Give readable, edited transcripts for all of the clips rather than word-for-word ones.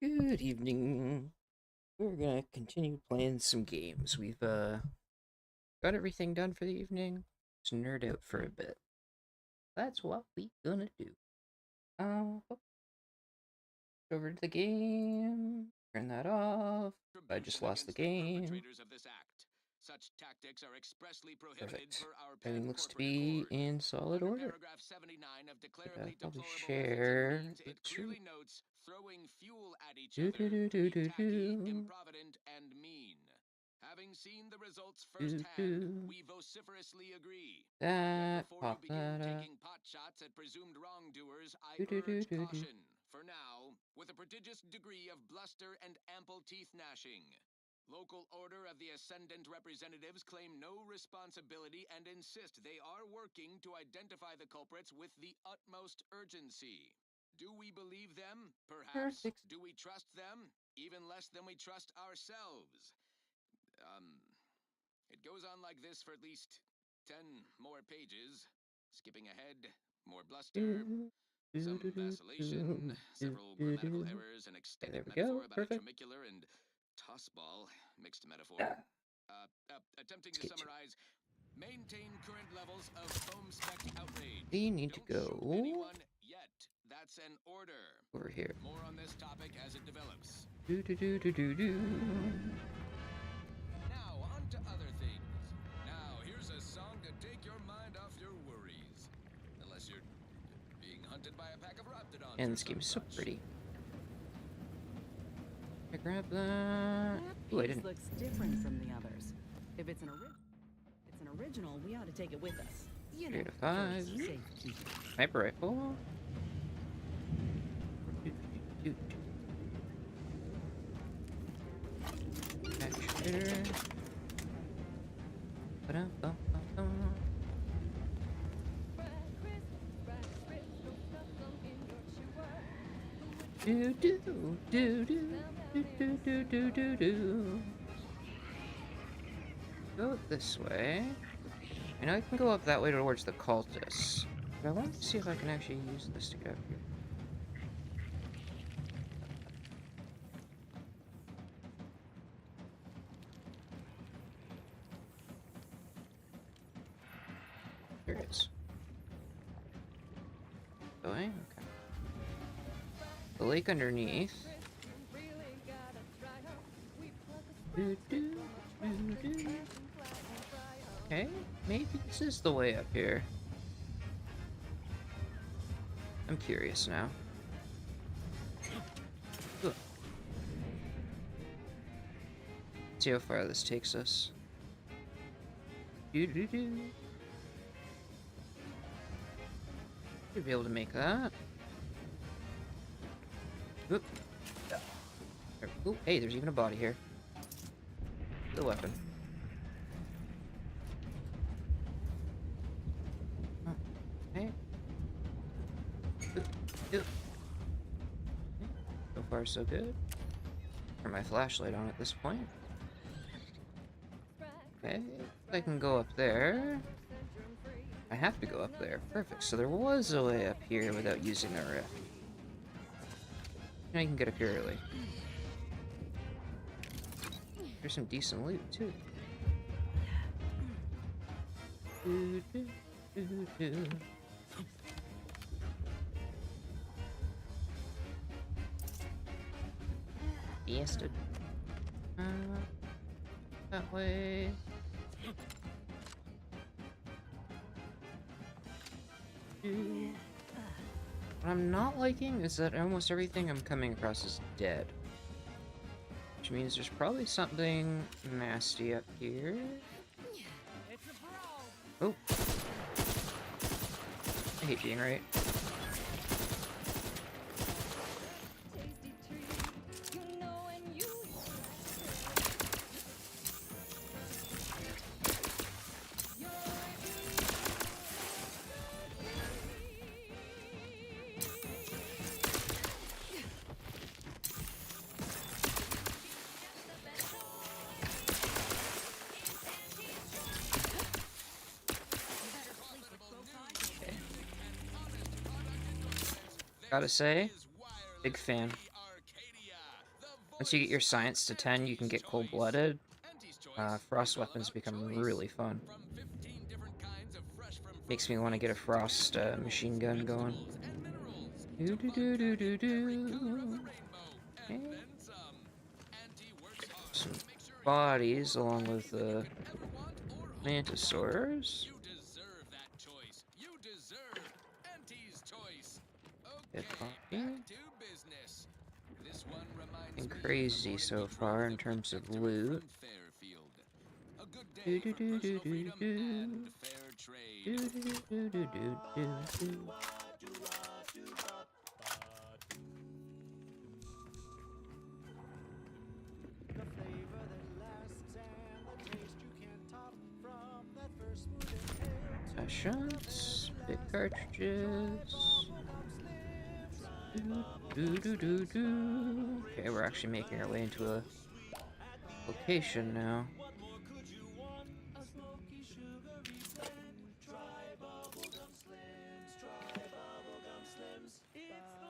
Good evening. We're gonna continue playing some games. We've got everything done for the evening. Just nerd out for a bit. That's what we gonna do. Oh, over to the game. Turn that off. I just lost the game. Such tactics are expressly prohibited Perfect. per our Everything looks to pan-corporate be accord. in solid Under order. paragraph 79 of Could declarably probably deplorable methods and share means, the it screen. clearly notes throwing fuel at each Do do other do to do be do tacky, do improvident, and mean. Having seen the results do firsthand, do. we vociferously agree. Yet That before you pop begin that up. taking pot shots at presumed wrongdoers, I Do do do urge do do. caution. For now, with a prodigious degree of bluster and ample teeth gnashing. Local Order of the Ascendant representatives claim no responsibility and insist they are working to identify the culprits with the utmost urgency. Do we believe them? Perhaps. Perfect. Do we trust them? Even less than we trust ourselves. Um, it goes on like this for at least 10 more pages. Skipping ahead, more bluster, Do do do some do vacillation, do do several do grammatical do. errors, an Okay, there extended we metaphor go. about a Perfect. tramicular and tossball, mixed metaphor. Ah, Attempting let's to get to it. summarize, maintain current levels of foam spec outrage. We need to Don't shoot go anyone yet. That's an order. over here. More on this topic as it develops. Do do do do do do. Now, on to other things. Now, here's a song to take your mind off your worries. Unless you're being hunted by a pack of raptidons And or this game some is so such. pretty. I grab that. That Ooh, I piece didn't. looks different from the others. If it's an original, we ought to take it with us. You know, 3 to for 5. safety. Sniper rifle. Do, do, do, do. Action. Ba-dum-bum-bum-bum. Do do do do do do do do do do. Go this way. I know I can go up that way towards the cultists. But I want to see if I can actually use this to get up here. There it is. Going? Okay. The lake underneath. Do, do, do, do. Okay, maybe this is the way up here. I'm curious now. Ugh. See how far this takes us. Do do do. Should be able to make that. Oop. Ooh, hey, there's even a body here. The weapon. Okay. Oop. So far, so good. Turn my flashlight on at this point. Okay, I can go up there. I have to go up there. Perfect. So there was a way up here without using the rift. And I can get up here early. There's some decent loot, too. Do, do, do, do. Bastard. That way. What I'm not liking is that almost everything I'm coming across is dead. Which means there's probably something nasty up here. Oh. I hate being right. Gotta say, big fan. Once you get your science to 10, you can get cold-blooded. Frost weapons become really fun. Makes me want to get a frost machine gun going. Do do do do do do. Okay. Some bodies along with the mantisaurs. Good copy. Been crazy so far in terms of loot. Do do do do do do. Do do do do do do do. Sessions, big cartridges. Do do do do. Okay, we're actually making our way into a location now.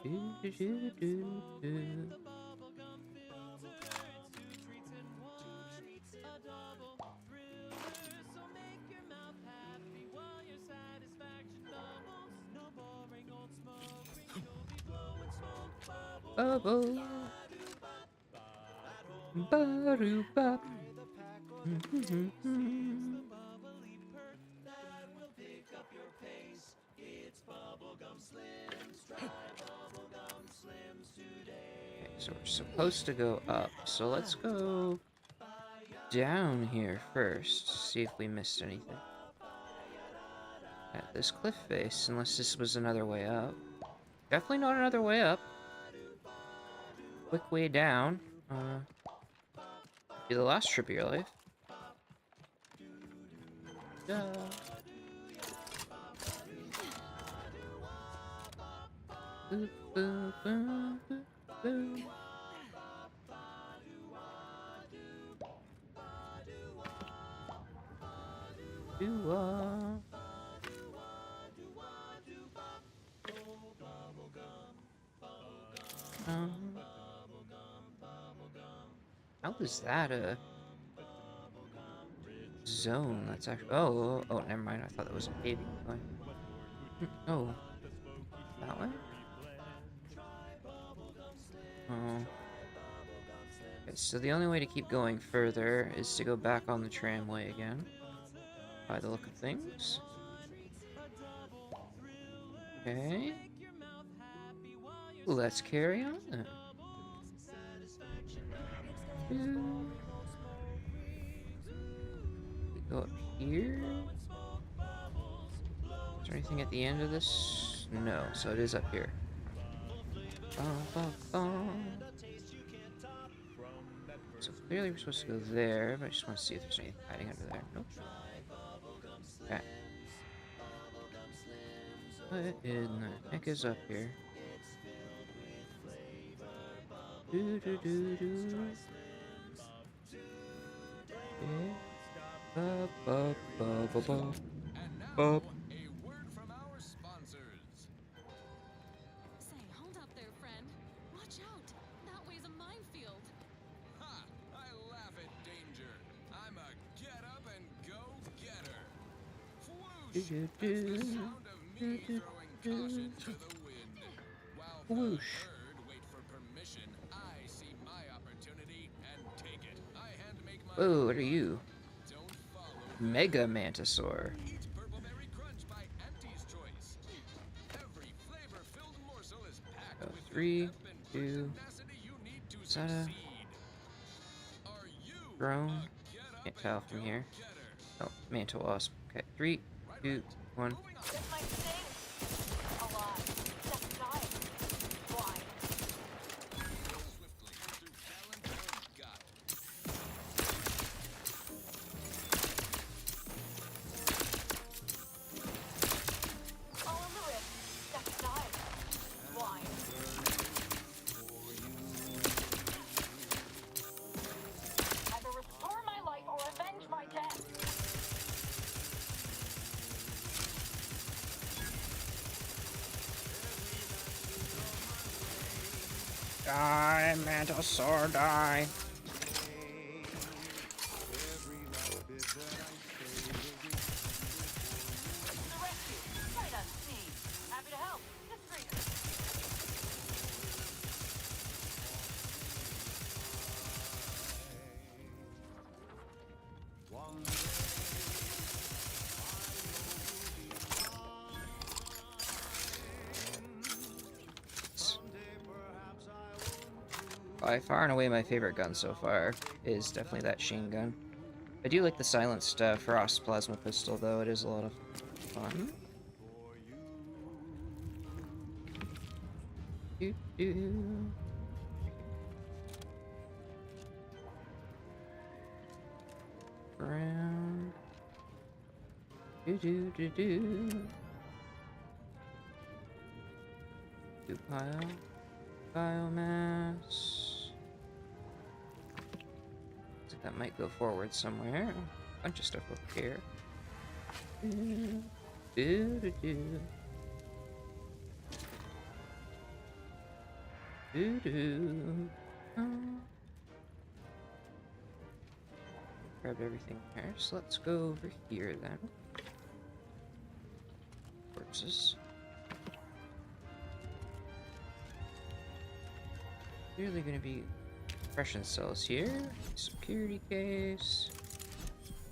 Do do do do do. Bubble. Ba-doo-bop. Okay, so we're supposed to go up, so let's go down here first, see if we missed anything. At this cliff face, unless this was another way up. Definitely not another way up. Quick way down. Be the last trip of your life. Duh. Boo, boo, boo, boo, boo. How is that a zone? That's actually. Oh, never mind. I thought that was a paving way. Oh, that way. Oh. Okay, so the only way to keep going further is to go back on the tramway again. By the look of things. Okay. Let's carry on then. We go up here. Is there anything at the end of this? No, so it is up here. So clearly we're supposed to go there, but I just want to see if there's anything hiding under there. Nope. Okay. What in the heck is up here? Do do do do. Ba ba ba ba ba. Ba. A word from our sponsors. Say, hold up there, friend. Watch out. That way's a minefield. Ha! I laugh at danger. I'm a get up and go getter. Whoosh! That's the sound of me throwing caution to the wind. While the Whoosh. herd wait for permission, I see my opportunity and take it. I hand make my Whoa, what are you? Don't follow. Mega Mantisaur. Eat Purpleberry Crunch by Empty's Choice. Every flavor-filled morsel is packed Oh, with 3, the pep and 2, tenacity you need to is that a succeed. Are you drone? a get up Can't tell from and here. go-getter? Oh, Mantawasp. Okay, 3, 2, 1. Moving on. This might sting. A lot. Just die. Why? Swiftly through talent or gut. All in the wrist. Just die. Why? Either restore my life or avenge my death. Die, Mantisaur, die. The rescue, sight unseen. Happy to help. Just Rita. By far and away my favorite gun so far is definitely that Sheen gun. I do like the silenced Frost plasma pistol though, it is a lot of fun. Do do. Around. Do do do do. Do pile. Biomass. Looks like that might go forward somewhere. Bunch of stuff over here. Do do do. Do do. Grabbed everything there, so let's go over here then. Corpses. Clearly gonna be compression cells here. Security case.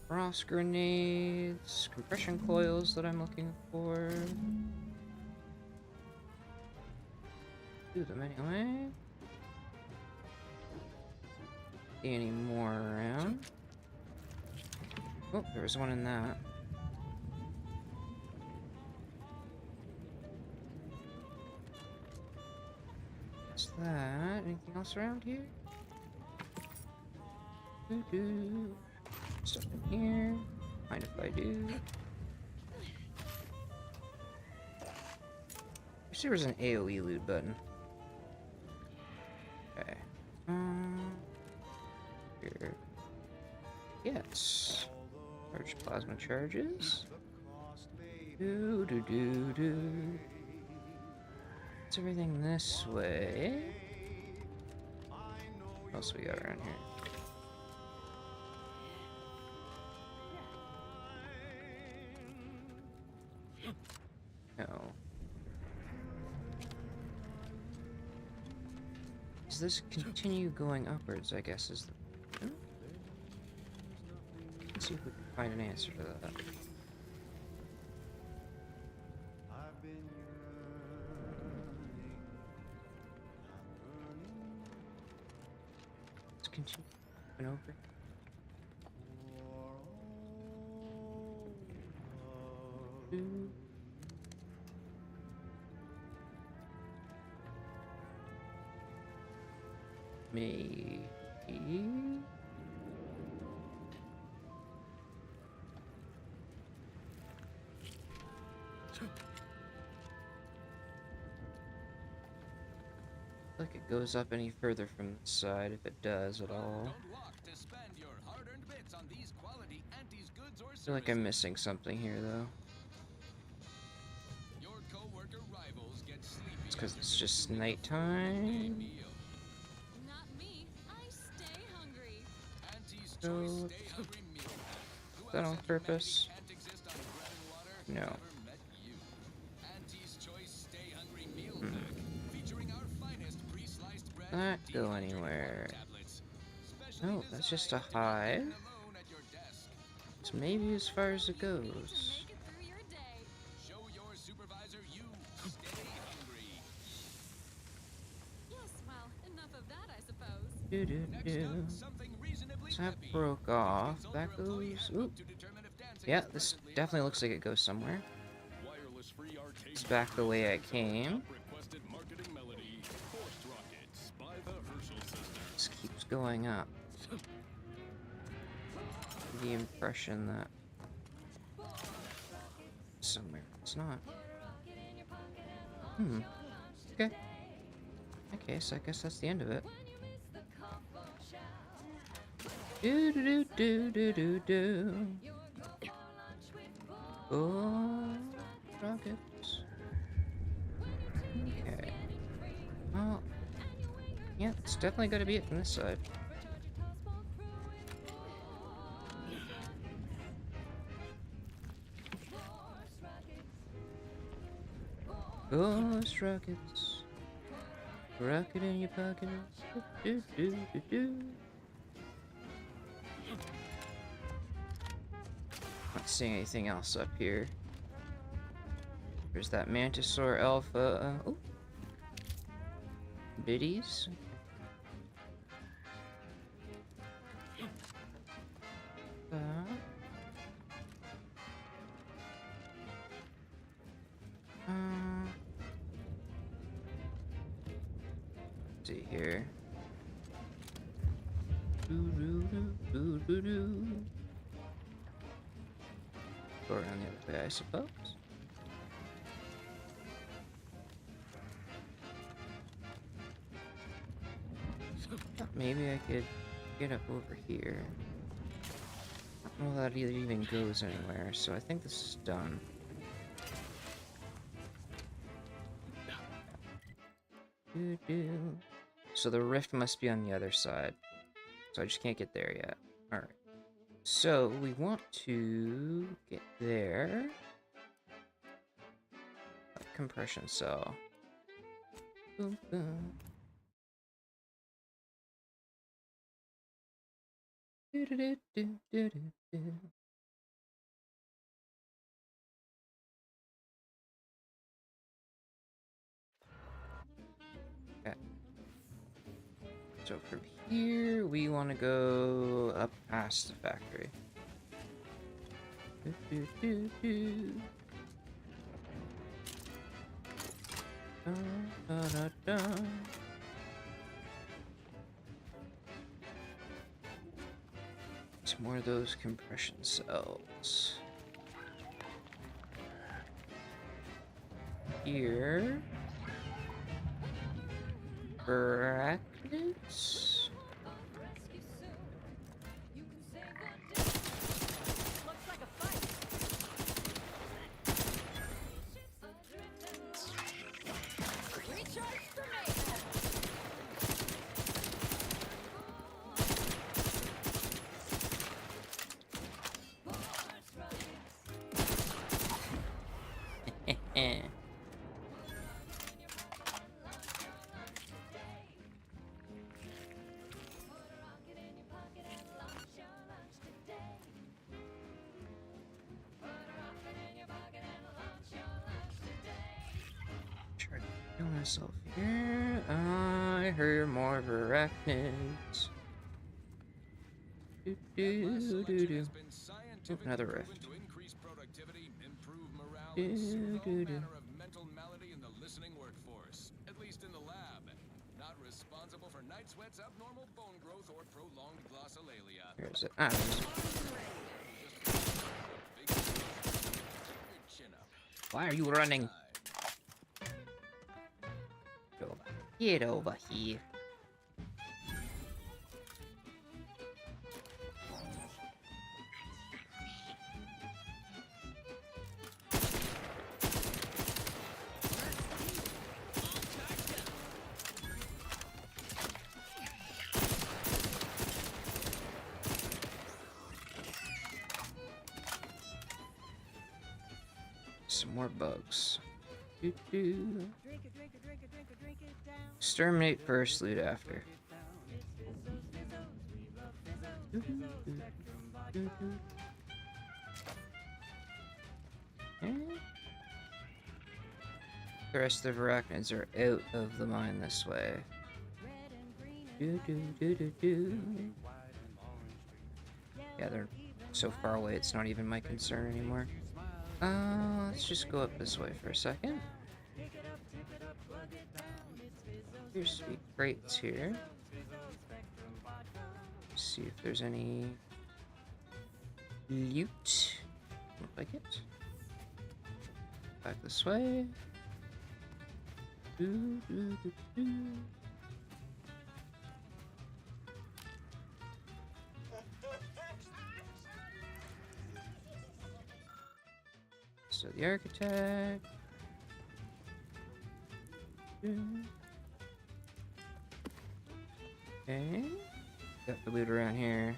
Frost grenades. Compression coils that I'm looking for. Do them anyway. See any more around? Oh, there was one in that. What's that? Anything else around here? Doo-doo. Stuff in here. Mind if I do? I wish there was an AoE loot button. Okay. Here. Yes. Charge plasma charges. Do do do do. It's everything this way. What else we got around here? No. Does this continue going upwards, I guess, is the... Let's see if we can find an answer to that. Let's continue going over. Maybe... Like it goes up any further from the side, if it does at all. Don't walk to spend your hard-earned bits on these quality Antes goods or I feel like I'm services. missing something here, though. Your co-worker rivals get sleepy It's because after it's just their nighttime. meal. Not me. I stay hungry. Auntie's So, Choice Stay Hungry Meal Pack. Who that else on at humanity purpose? can't exist on bread and water No. ever met you. Auntie's Choice Stay Hungry Meal Pack, featuring our finest pre-sliced bread Not and go dehydrogen anywhere. water tablets. Specially No, that's just a designed to keep you hive. alone at your desk. It's maybe as far as it You need to goes. make it through your day. Show your supervisor you stay hungry. Yes, well, enough of that, I suppose. Do do Next do. up, something reasonably So that peppy. broke Please off. consult That your employee goes. handbook Oop. to determine if dancing Yeah, is this presently definitely allowed. looks like it goes somewhere. Wireless free arcade It's back the way I came. requested marketing melody, Forced Rockets by the Herschel Sisters. This keeps going up. The impression that somewhere it's not. Okay. Okay, so I guess that's the end of it. Do do do do do do. Oh, rockets. Okay. Well, Yeah, it's definitely gotta be it from this side. Ghost rockets. Rocket in your pocket. Do, do, do, do. Not seeing anything else up here. There's that Mantisaur Alpha. Oh. Biddies. Let's see here. Go around the other way, I suppose. Thought maybe I could get up over here. I don't know that it even goes anywhere, so I think this is done. So the rift must be on the other side. So I just can't get there yet. Alright. So we want to get there. Compression cell. Boom, boom. Do, do, do, do, do, do. Okay. So from here, we want to go up past the factory. Do, do, do, do. Da, da, da, da. Some more of those compression cells. Here. Arachnids? Looks like a fight. Recharge for mayhem. Try to kill myself here. I heard more arachnids. Do, do, do, do. Oh, another rift. To increase productivity, improve morale, Do, and soothe all do, do. manner of mental malady in the listening workforce. At least in the lab. Not responsible for night sweats, abnormal bone growth, or prolonged glossolalia. Where is it? Ah, there it is. Big your chin up. Why are you running? Get over here. Some more bugs. Doo -doo. Exterminate first, loot after. The rest of the arachnids are out of the mine this way. Yeah, they're so far away, it's not even my concern anymore. Let's just go up this way for a second. Here's sweet crates here. See if there's any loot. Look like it. Back this way. Doo, doo, doo, doo. So the architect. Okay. Got the loot around here.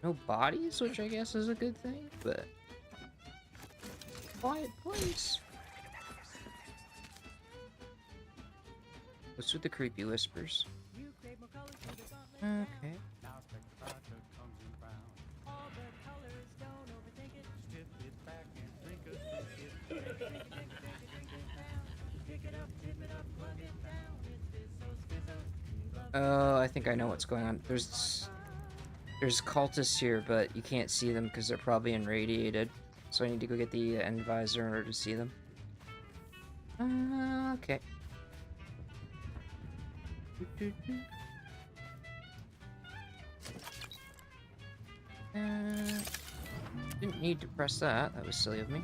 No bodies, which I guess is a good thing, but quiet place. What's with the creepy whispers? Okay. Oh, I think I know what's going on. There's cultists here, but you can't see them because they're probably irradiated. So I need to go get the end visor in order to see them. Okay. Didn't need to press that. That was silly of me.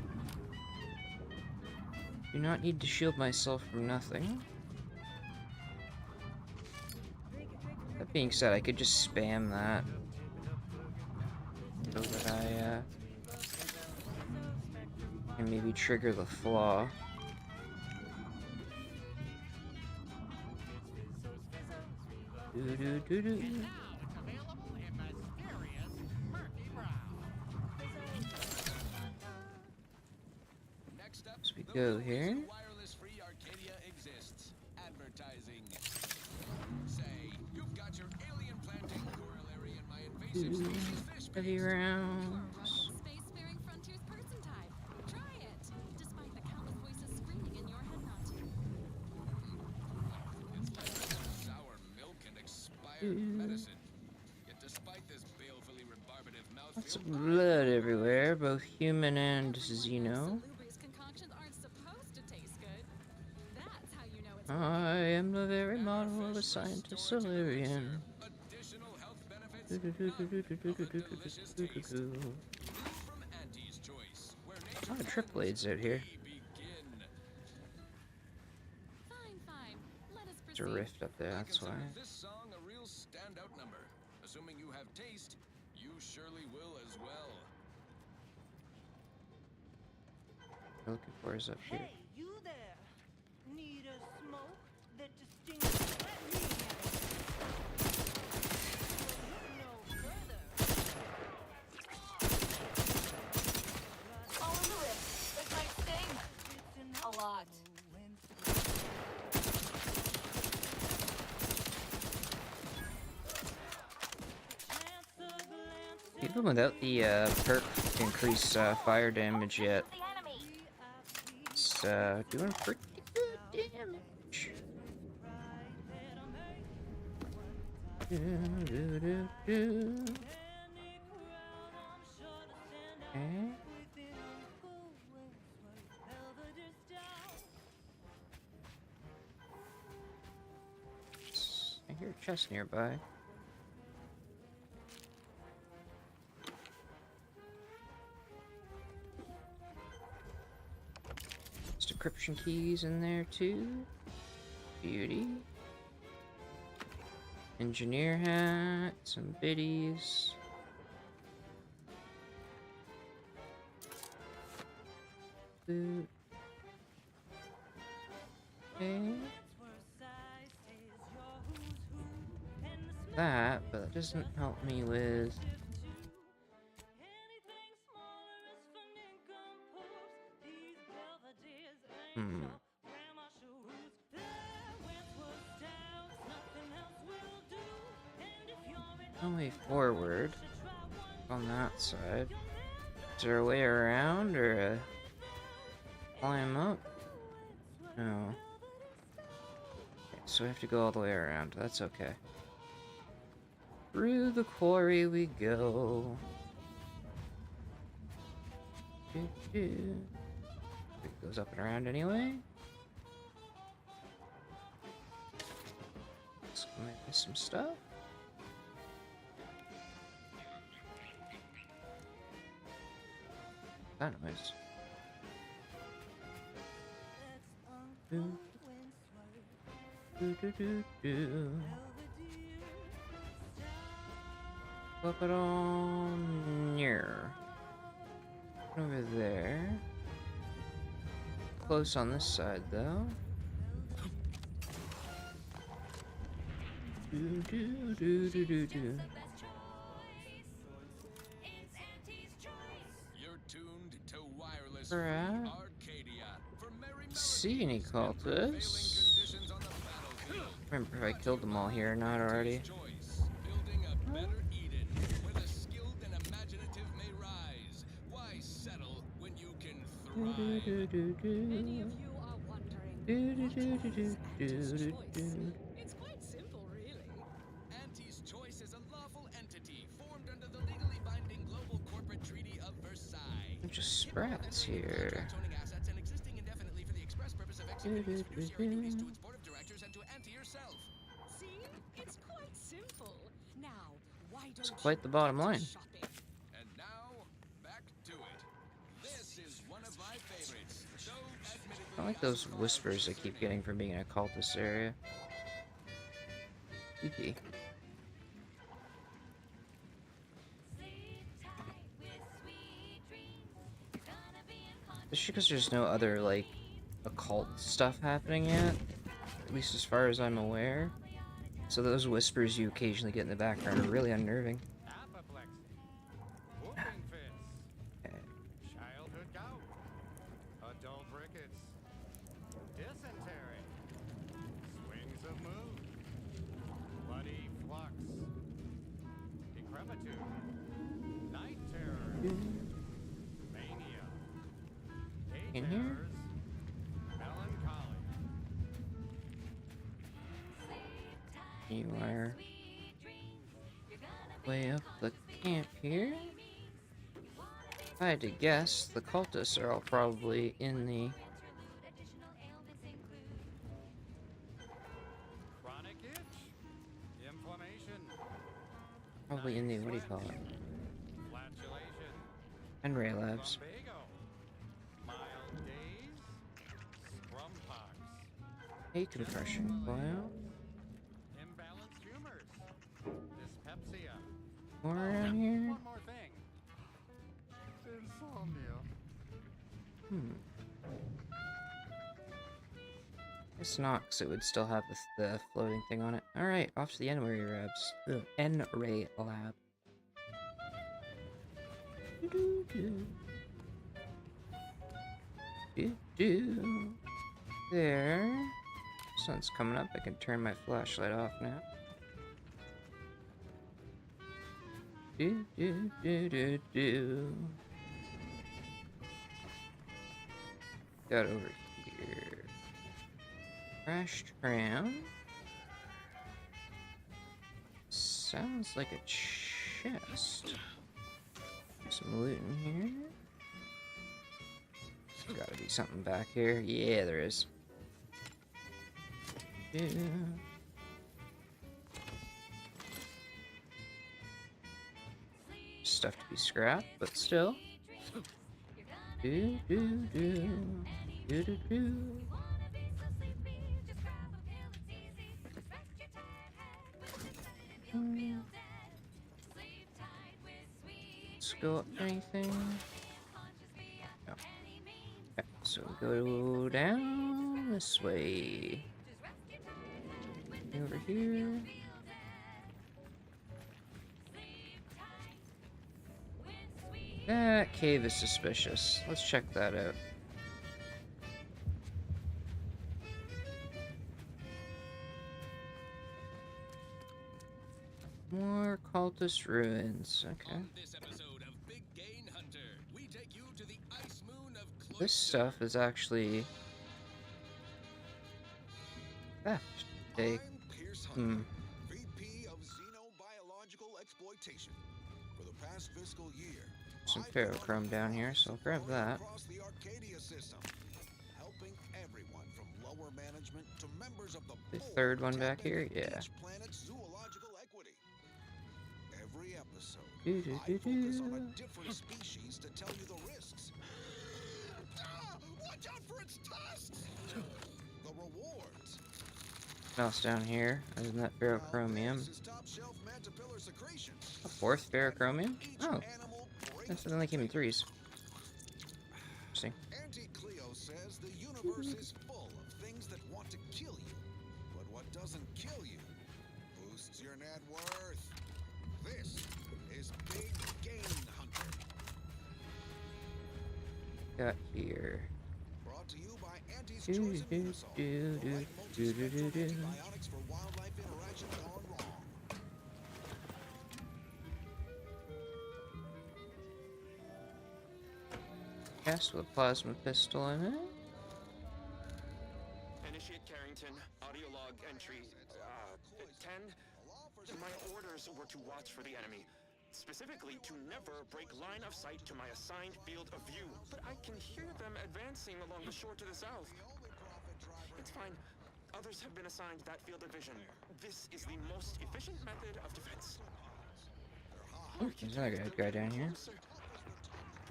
Do not need to shield myself from nothing. That being said, I could just spam that. So that I can maybe trigger the flaw. As we go here. Wireless-free Arcadia exists. Advertising. Say, you've got your alien planting corollary in my invasive species fish Heavy paste. rounds. Spacefaring Frontiers person type. Try it, despite the countless voices screaming in your head not to. It's like sour milk and expired medicine. Yet despite this balefully rebarbative Lots of mouthfeel, blood everywhere, both human and Xeno. Salubrious concoctions aren't supposed to taste good. That's how you know it's I am the very model of a scientist Solarian. additional health benefits, none of a delicious taste. From Auntie's Choice, where A lot of trip blades out here. begin. fine. Let us There's a proceed. rift up there, I that's why. consider this song a real standout number. Assuming you have taste, you surely will as well. What I'm looking for is up here. Hey, you there? Need a smoke that distinguishes? Let me have it. Look no further. All in the wrist. This might sting. A lot. Even without the perk to increase fire damage yet, The enemy. it's doing pretty good damage. Okay. I hear a chest nearby. Decryption keys in there too. Beauty. Engineer hat, some biddies. Boot. Okay. That, but that doesn't help me with. No way forward on that side. Is there a way around or a climb up? No. Okay, so we have to go all the way around. That's okay. Through the quarry we go. It goes up and around anyway. Let's go make some stuff. That noise. Flip it on near. Over there. Close on this side, though. Do do do do do do. You're tuned to Wireless Alright. Free Arcadia for merry See any melodies and prevailing cultists? conditions on the battlefield. Remember if I killed them all here or not already. Choice, building a better Eden, where the skilled and imaginative may rise. Why settle when you can Do do thrive? do do Many of do. you are wondering, Do do what do do is do Auntie's do choice? do. It's quite simple, really. Auntie's Choice is a lawful entity formed under the legally binding Global Corporate Treaty of Versailles. Bunch of sprats here. Contracts owning assets and existing indefinitely for the express purpose of executing its fiduciary duties to its board of directors and to Auntie herself. See? It's quite simple. Now, why don't quite the you bottom get to line. shopping? And now, back to it. This is one of my favorites. So admittedly, I like those whispers I keep getting from being in a cultist area. Creepy. Especially because there's no other, like, occult stuff happening yet. At least as far as I'm aware. So those whispers you occasionally get in the background are really unnerving. Apoplexy, whooping fits, Okay. childhood gout, adult rickets, dysentery, swings of mood, bloody flux, decrepitude, night terrors, mania, In here? terrors, melancholy. You are way up the camp here. If I had to guess, the cultists are all probably in the Chronic itch, inflammation, what do you call it? flatulation, Henry Labs. lumbago, mild daze, scrumpox, Hey, compression coil. imbalanced humors, dyspepsia. More around here? One more thing. Insomnia. It's not, because it would still have the floating thing on it. Alright, off to the N-Ray Labs. N-Ray Lab. Do-do-do. Do-do. There. Sun's coming up. I can turn my flashlight off now. Do-do-do-do-do. Got over here. Crash tram. Sounds like a chest. Some loot in here. There's gotta be something back here. Yeah, there is. Yeah. Stuff to be scrapped, but still. Do do do do do do. Let's go up anything. No. Okay, so go down this way. Over here. That cave is suspicious. Let's check that out. More cultist ruins. Okay. On this episode of Big Gain Hunter, we take you to the ice moon of Cloyster. This stuff is actually theft. They I'm Pierce Hunter, Hmm. VP of Xenobiological Exploitation. For the past fiscal year, Some I've been on ferrochrome the down here, front so I'll grab going that. Across the Arcadia system, helping everyone from lower management to members of the The board third one tap back here? into Yeah. each planet's zoological equity. Every episode, Do, do, I do, focus on do. a different species to tell you the risks. Watch out for its tusks! The rewards. What else down here? Other than that Now, ferrochromium. this is top shelf mantipillar secretion. A fourth ferrochromium? Each Oh, animal brings that's only came in threes. Interesting. Auntie Cleo says the universe is full of things that want to kill you. But what doesn't kill you boosts your net worth. This is Big Game Hunter. Got here. Brought to you by Auntie's Do, Choice of do, Ingersoll. do, The do, right do, do, do, multi-spectrum do. antibiotics for wildlife interactions gone wrong. Cast with a plasma pistol in it. Initiate Carrington, audio log entry 10. My orders were to watch for the enemy. Specifically, to never break line of sight to my assigned field of view. But I can hear them advancing along the shore to the south. It's fine. Others have been assigned that field of vision. This is the most efficient method of defense. Oh, there's another guy down here.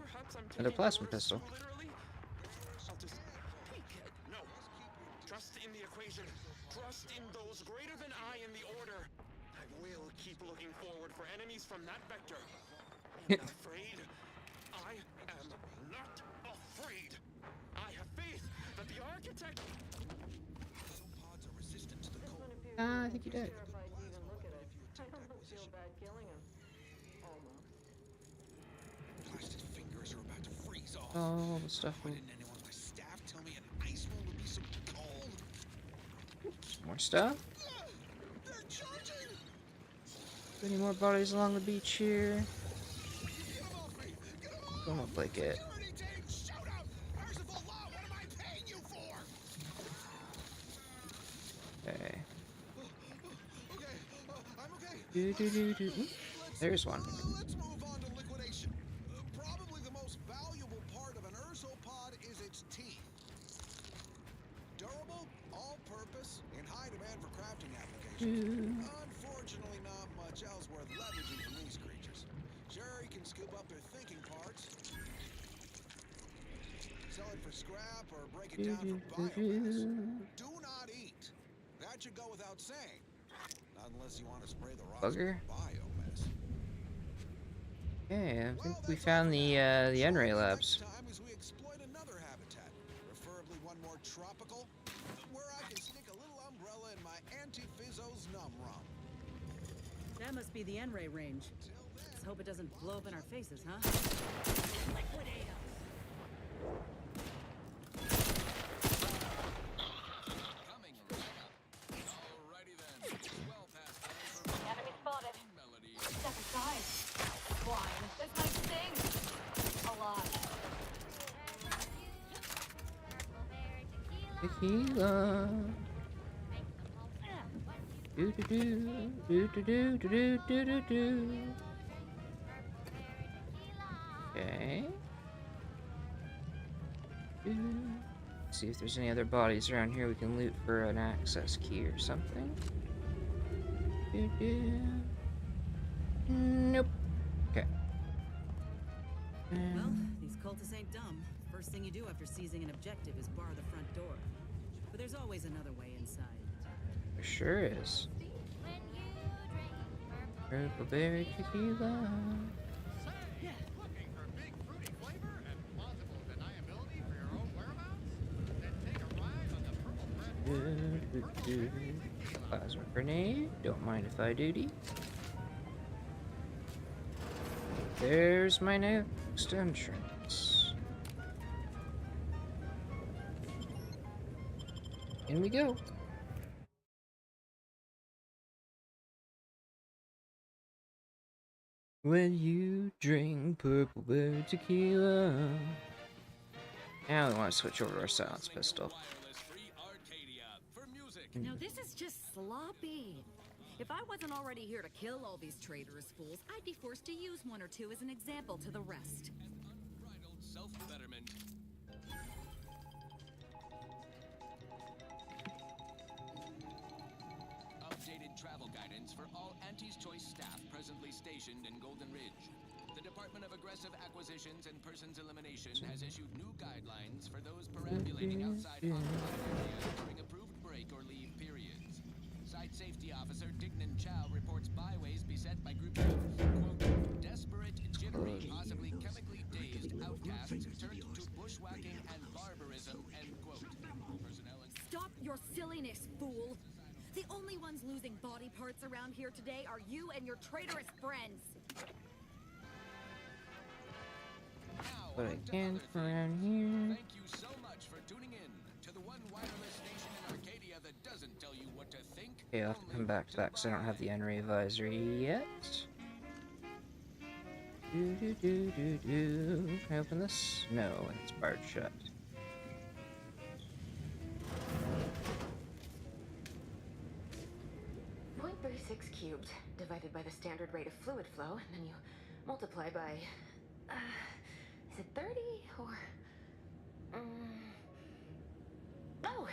Perhaps I'm Another taking plasma your words pistol. too literally. I'll just peek. No. Trust in the equation. Trust in those greater than I in the order. I will keep looking forward for enemies from that vector. I'm not afraid. I am not afraid. I have faith that the architect. Pods are resistant to the cold. I think you did. Terrified to even look at it. I don't feel bad killing him. Almost. Blasted fingers are about to freeze off. All the stuff. Why didn't anyone on my staff tell me an ice wall would be so cold? More stuff. They're charging! Any more bodies along the beach here? Get them off me! Get them off! Don't look like it. Security team, shout out! Percival Law, what am I paying you for? Okay. Okay, I'm okay. Do do do do. Ooh, there's one. Let's move on to liquidation. Probably the most valuable part of an ursopod is its teeth. Durable, all-purpose, in high demand for crafting applications. Unfortunately, not much else worth leveraging from these creatures. Sure, you can scoop up their thinking parts, sell it for scrap, or break it down for biomass. Do not eat. That should go without saying. Not unless you want to spray the rocks Bugger. with biomass. Okay, I think we found the N-ray labs. Next time as we exploit another habitat, preferably one more tropical, where I can stick a little umbrella in my Anti-Fizzo's Num Rum. That must be the N-ray range. Till then, Let's hope it doesn't blow up in our faces, huh? Coming right up. Alrighty then. Well past time for Enemy spotted. Melody. Step aside. Swine. This might sting. A lot. Tequila. Do do do do do do do do do do. Okay. See if there's any other bodies around here we can loot for an access key or something. Nope. Okay. Well, these cultists ain't dumb. First thing you do after seizing an objective is bar the front door. But there's always another way inside. There sure is. Purple berry tequila. Looking for big fruity flavor and plausible deniability for your own whereabouts? Then take a ride on the purple bread. Plasma grenade. Don't mind if I duty. There's my next entrance. In we go. When you drink purple berry tequila. Now we want to switch over to our silence pistol. Wireless free Arcadia for music. Now this is just sloppy. If I wasn't already here to kill all these traitorous fools, I'd be forced to use one or two as an example to the rest. Unbridled self-betterment. Updated travel guidance for all Auntie's Choice staff presently stationed in Golden Ridge. The Department of Aggressive Acquisitions and Persons Elimination has issued new guidelines for those perambulating outside occupied areas during approved break or leave periods. Site safety officer Dignan Chow reports byways beset by groups of, quote, desperate, jittery, possibly chemically dazed outcasts turned to bushwhacking and barbarism, end quote. Personnel and Stop your silliness, fool! The only ones losing body parts around here today are you and your traitorous friends. now But I on to can other from things. around here. Thank you so much for tuning in to the one wireless station in Arcadia that doesn't tell you what to think. Okay, I'll have to only come back what to that because I don't have the buy. Enry advisory yet. Can I open this? No, it's barred shut. 0.36 cubed divided by the standard rate of fluid flow, and then you multiply by. Is it 30 or. Oh!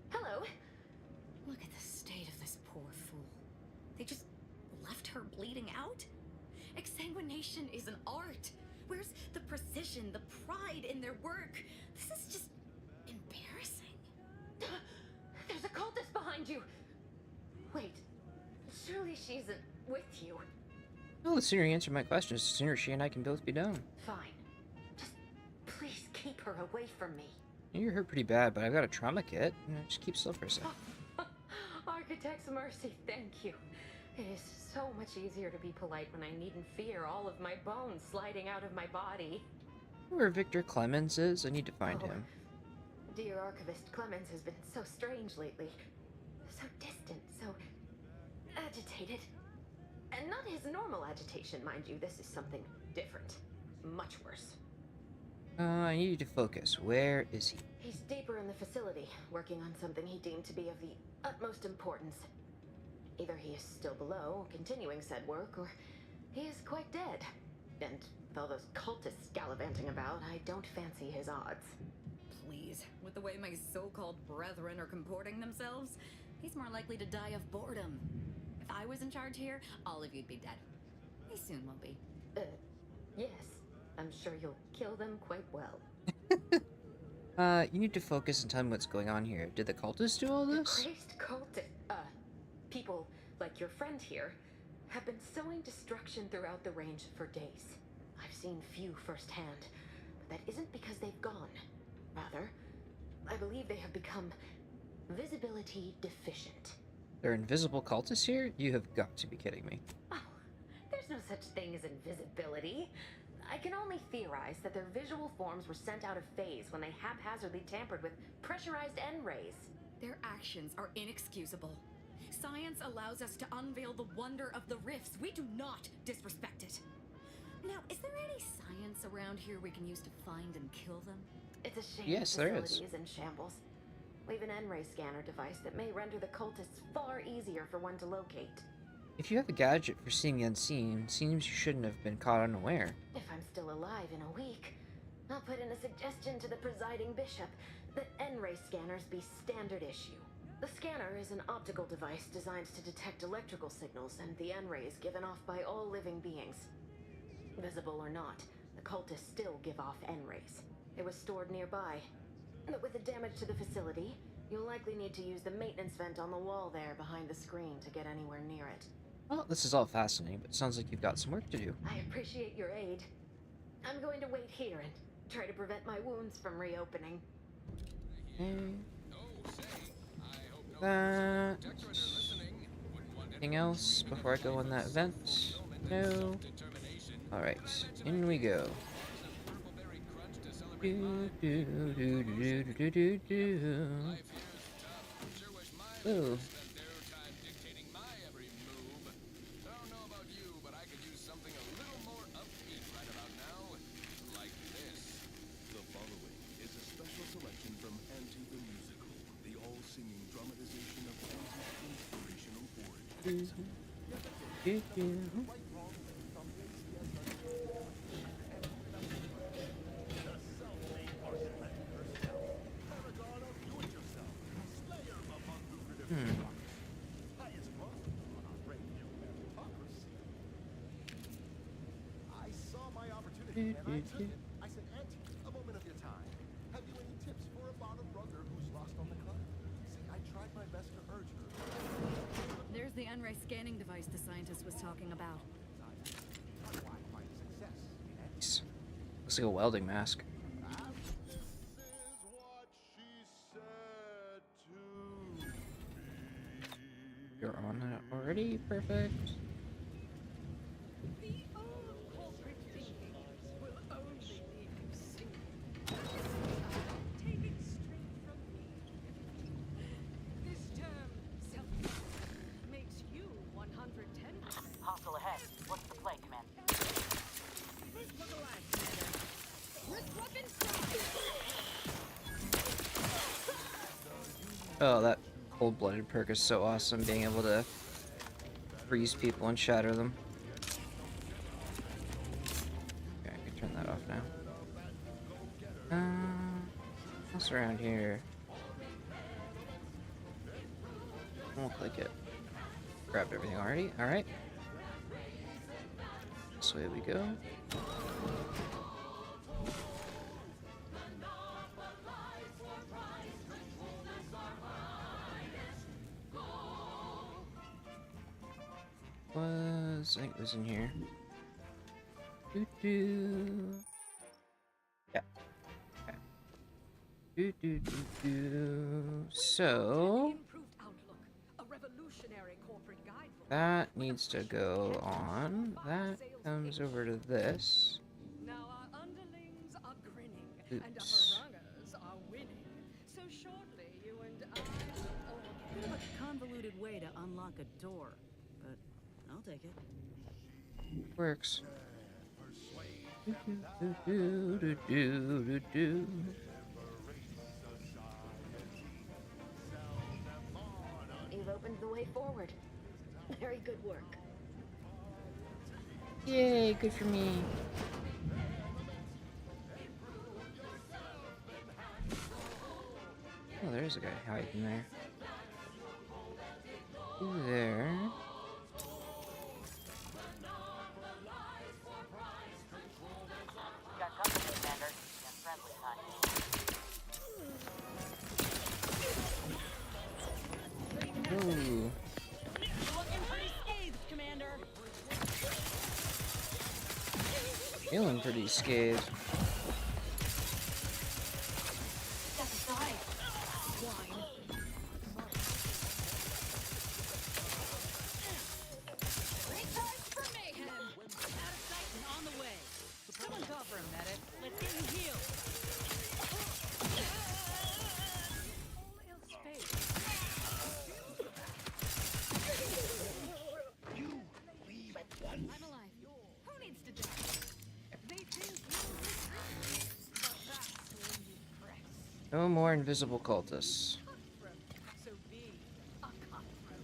Hello! Look at the state of this poor fool. They just left her bleeding out? Exsanguination is an art. Where's the precision, the pride in their work? This is just embarrassing. There's a cultist behind you! Wait, surely she isn't with you. Well, the sooner you answer my questions, the sooner she and I can both be done. Fine. Just please keep her away from me. You're hurt pretty bad, but I've got a trauma kit. Just keep still for a second. Architect's mercy, thank you. It is so much easier to be polite when I needn't fear all of my bones sliding out of my body. Where Victor Clemens is, I need to find Oh. him. Dear Archivist Clemens has been so strange lately. So distant, so agitated. And not his normal agitation, mind you. This is something different. Much worse. I need you to focus. Where is he? He's deeper in the facility, working on something he deemed to be of the utmost importance. Either he is still below, continuing said work, or he is quite dead. And with all those cultists gallivanting about, I don't fancy his odds. Please, with the way my so-called brethren are comporting themselves, he's more likely to die of boredom. If I was in charge here, all of you'd be dead. He soon will be. Yes. I'm sure you'll kill them quite well. You need to focus and tell me what's going on here. Did the cultists do all this? Crazed people like your friend here have been sowing destruction throughout the range for days. I've seen few firsthand, but that isn't because they've gone. Rather, I believe they have become visibility deficient. There are invisible cultists here? You have got to be kidding me. Oh, there's no such thing as invisibility. I can only theorize that their visual forms were sent out of phase when they haphazardly tampered with pressurized N-rays. Their actions are inexcusable. Science allows us to unveil the wonder of the rifts. We do not disrespect it. Now, is there any science around here we can use to find and kill them? It's a shame Yes, the there facility is. is in shambles. We've an N-ray scanner device that may render the cultists far easier for one to locate. If you have a gadget for seeing the unseen, seems you shouldn't have been caught unaware. If I'm still alive in a week, I'll put in a suggestion to the presiding bishop that N-ray scanners be standard issue. The scanner is an optical device designed to detect electrical signals and the N-rays given off by all living beings. Visible or not, the cultists still give off N-rays. It was stored nearby. But with the damage to the facility, you'll likely need to use the maintenance vent on the wall there behind the screen to get anywhere near it. Well, this is all fascinating, but it sounds like you've got some work to do. I appreciate your aid. I'm going to wait here and try to prevent my wounds from reopening. That... Anything else before I go on that vent? No. Alright, in we go. Do, do, do, do, do, do, do. Ooh. The following is a special selection from Anti the Musical, the all-singing dramatization of Anti's inspirational origins. Do, do. I saw my opportunity and I took it. I said, Auntie, a moment of your time. Have you any tips for a bottom brother who's lost on the climb? See, I tried my best to urge her. the N-ray scanning device the scientist was talking about. Nice. Looks like a welding mask. You're on that already? Perfect. Hostile ahead. What's the play, Commander? Oh, that cold-blooded perk is so awesome, being able to freeze people and shatter them. Okay, I can turn that off now. What's around here? Won't click it. Grabbed everything already. Alright. This way we go. I think it was in here. Yeah. Okay. So that needs to go on. That comes over to this. Now our underlings are grinning and our Oops. piranhas are winning. So shortly you and I will all Bit of a convoluted way to unlock a door, but I'll take it. Works. You've opened the way forward. Very good work. Yay, good for me. Oh, there's a guy hiding there. Ooh, there. Got company, Commander. And friendly kind. Ooh. Looking pretty scathed, Commander. Feeling pretty scathed. Step aside. for mayhem. Out of sight and on the way. Someone call for a medic. Let's get you healed. All else fails. I'm alive. Who needs to die? They think you're but that's when you press. No more invisible cultists. So be a cutthroat.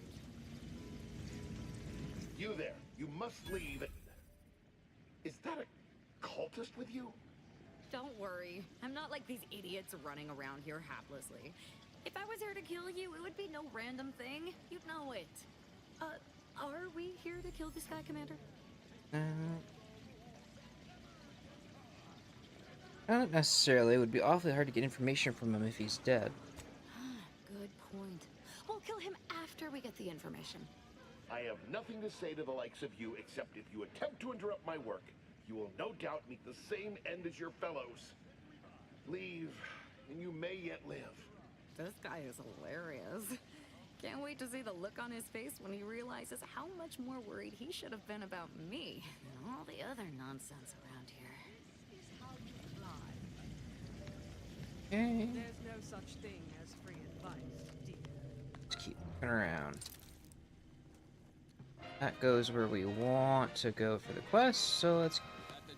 You there. You must leave. Is that a cultist with you? Don't worry. I'm not like these idiots running around here haplessly. If I was here to kill you, it would be no random thing. You'd know it. Are we here to kill this guy, Commander? Not necessarily. It would be awfully hard to get information from him if he's dead. Good point. We'll kill him after we get the information. I have nothing to say to the likes of you except if you attempt to interrupt my work, you will no doubt meet the same end as your fellows. Leave, and you may yet live. This guy is hilarious. Can't wait to see the look on his face when he realizes how much more worried he should have been about me and all the other nonsense around here. Okay. There's no such thing as free advice, dear. Let's keep looking around. That goes where we want to go for the quest, so let's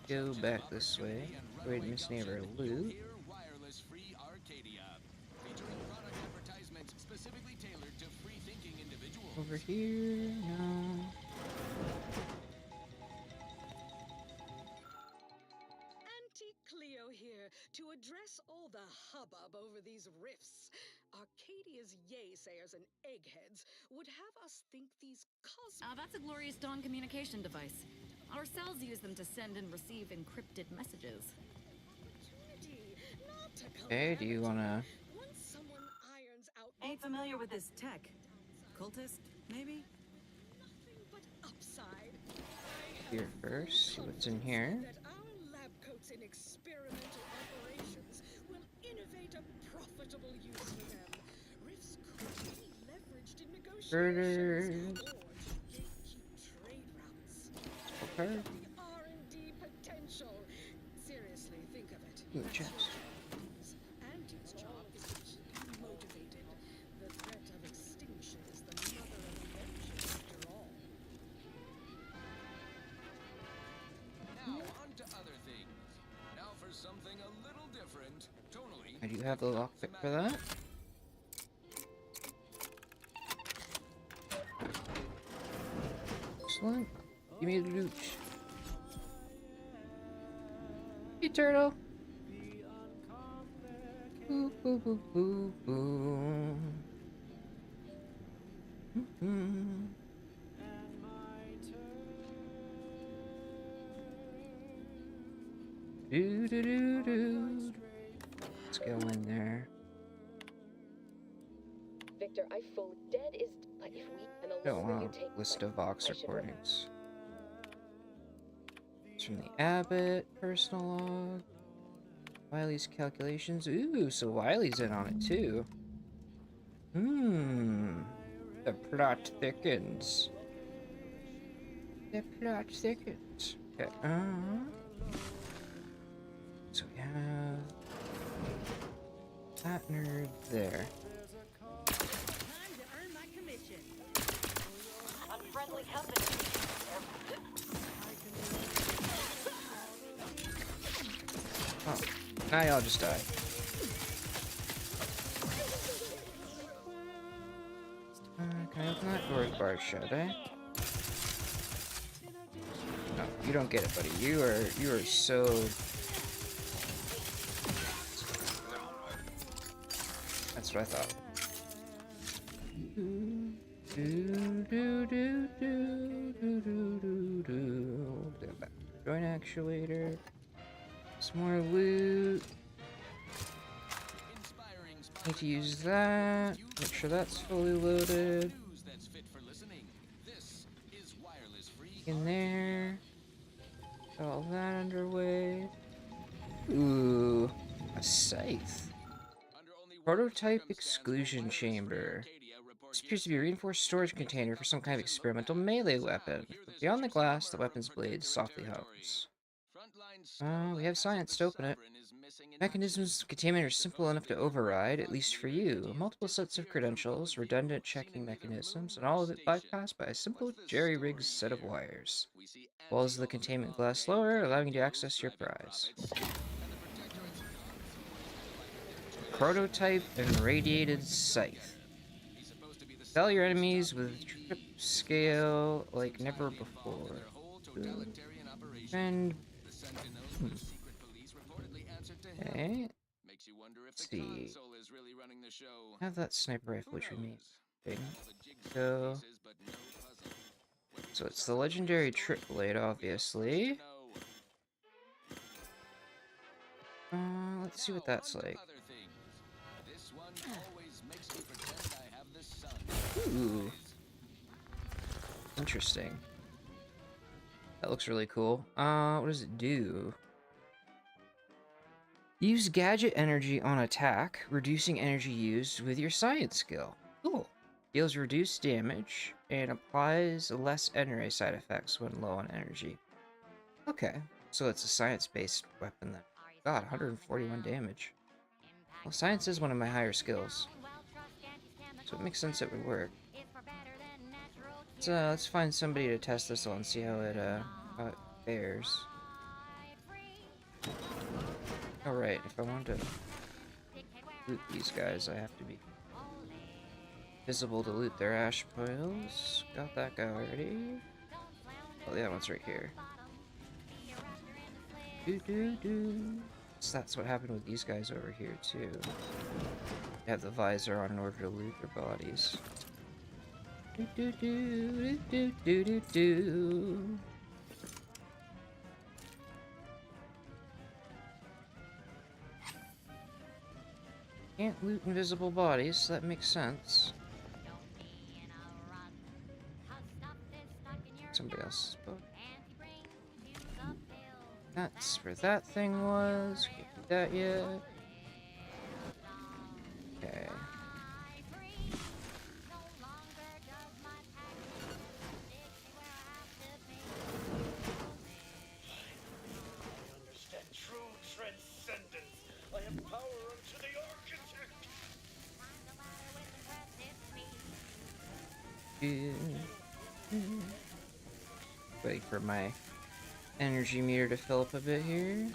go back this way. Wait, Miss Neighbor loot. Wireless free Arcadia, featuring product advertisements specifically tailored to free-thinking individuals. Over here, no. Auntie Cleo here to address all the hubbub over these rifts. Arcadia's yaysayers and eggheads would have us think these That's a Glorious Dawn communication device. Our cells use them to send and receive encrypted messages. Okay, do you wanna... Once someone irons out Ain't familiar with this tech. Cultist, maybe? here first. See what's in here. That our lab coats in experimental operations will innovate a profitable use for them. Rifts could be leveraged in negotiations Birders. or to gatekeep trade routes. Okay. The R&D potential. Seriously, think of it. Ooh, chest. Auntie's job is to keep you motivated. The threat of extinction is the mother of invention, after all. Now, on to other things. Now for something a little different. Tonally. I do have the lockpick for that. Excellent. Give me the loot. Hey, turtle. Boo, boo, boo, boo, boo. Mm-hmm. Do do do do. Let's go in there. Victor, I fully dead is. But if we and a Don't listener you want take. a list of Vox I should recordings. It's from the Abbott personal log. Wiley's calculations. Ooh, so Wiley's in on it too. The plot thickens. The plot thickens. Okay, so we have that nerd there. Unfriendly company. Oh, now y'all just die. Can I open that door bar, should I? No, you don't get it, buddy. You are so. That's what I thought. Joint actuator. Some more loot. Need to use that. Make sure that's fully loaded. In there. Got all that underway. Ooh, a scythe. Prototype exclusion chamber. This appears to be a reinforced storage container for some kind of experimental melee weapon. But beyond the glass, the weapon's blade softly hums. We have science to open it. Mechanisms of containment are simple enough to override, at least for you. Multiple sets of credentials, redundant checking mechanisms, and all of it bypassed by a simple jerry-rigged set of wires. Walls of the containment glass lower, allowing you to access your prize. Prototype and radiated scythe. Fell your enemies with trip scale like never before. And okay. Let's see. Have that sniper rifle, which we need. Okay. So it's the legendary trip blade, obviously. Let's see what that's like. Ooh. Interesting. That looks really cool. What does it do? Use gadget energy on attack, reducing energy used with your science skill. Cool. Deals reduced damage and applies less NRA side effects when low on energy. Okay, so it's a science-based weapon then. God, 141 damage. Well, science is one of my higher skills, so it makes sense it would work. Let's find somebody to test this on, see how it fares. Alright, if I want to loot these guys, I have to be visible to loot their ash piles. Got that guy already. Oh, the other one's right here. So that's what happened with these guys over here, too. They have the visor on in order to loot their bodies. Can't loot invisible bodies, so that makes sense. Somebody else's boat. That's where that thing was. Can't do that yet. Okay. Understand true transcendence. I have power unto the architect. Wait for my energy meter to fill up a bit here.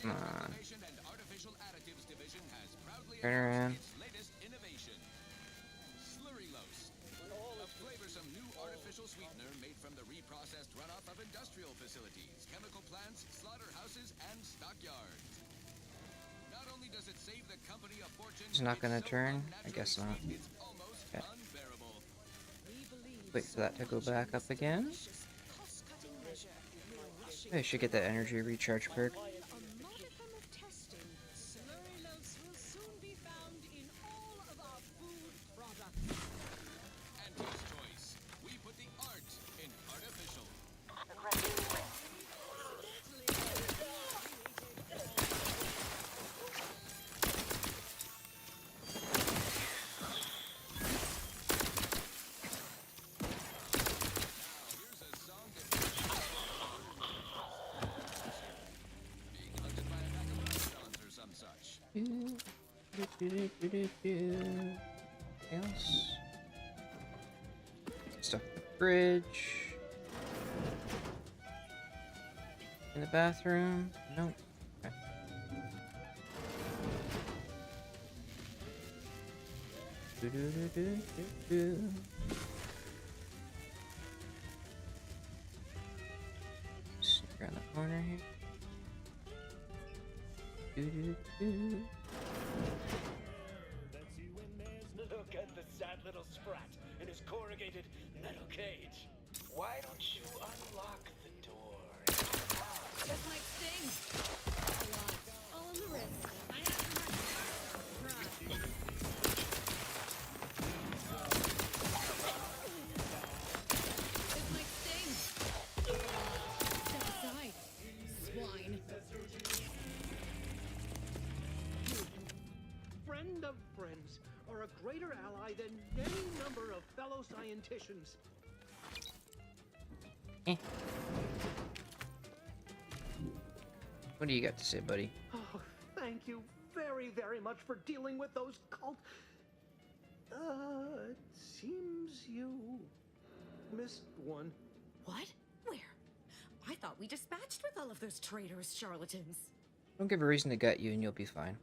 Come on. Turn around. A flavorsome new artificial sweetener made from the reprocessed runoff of industrial facilities, chemical plants, slaughterhouses, and stockyards. Not only does it save the company a fortune, It's not gonna turn? I guess not. Okay. Wait for that to go back up again. I should get that energy recharge perk. Else? Stuff in the fridge. In the bathroom? Nope. Okay. Sneak around the corner here. Look at the sad little sprat in his corrugated metal cage. Why don't you unlock the door? That might sting. All on the wrist. I have to This might sting. Step aside, swine. Friend of friends are a greater ally than any number of fellow scienticians. What do you got to say, buddy? Oh, thank you very, very much for dealing with those cult... it seems you missed one. What? Where? I thought we dispatched with all of those traitorous charlatans. Don't give a reason to gut you and you'll be fine.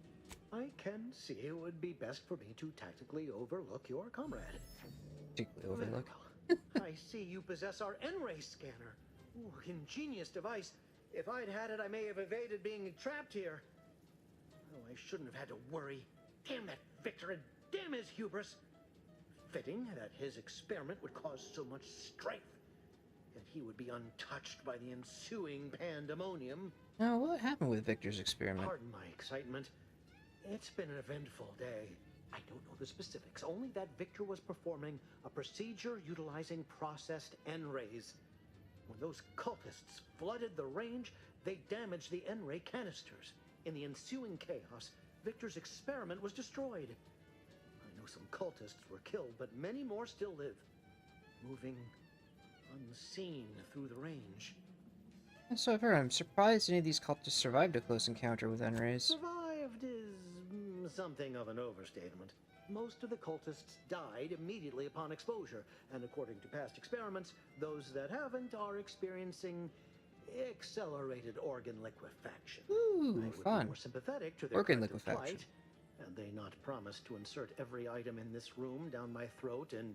I can see it would be best for me to tactically overlook your comrade. Tactically overlook? I see you possess our N-ray scanner. Ooh, ingenious device. If I'd had it, I may have evaded being trapped here. Oh, I shouldn't have had to worry. Damn that Victor and damn his hubris. Fitting that his experiment would cause so much strife, and he would be untouched by the ensuing pandemonium. Now, what happened with Victor's experiment? Pardon my excitement. It's been an eventful day. I don't know the specifics, only that Victor was performing a procedure utilizing processed N-rays. When those cultists flooded the range, they damaged the N-ray canisters. In the ensuing chaos, Victor's experiment was destroyed. I know some cultists were killed, but many more still live, moving unseen through the range. So I've heard. I'm surprised any of these cultists survived a close encounter with N-rays. Survived is something of an overstatement. Most of the cultists died immediately upon exposure, and according to past experiments, those that haven't are experiencing accelerated organ liquefaction. Ooh, I would fun. be more sympathetic to their Organ collective liquefaction. plight, and they not promise to insert every item in this room down my throat in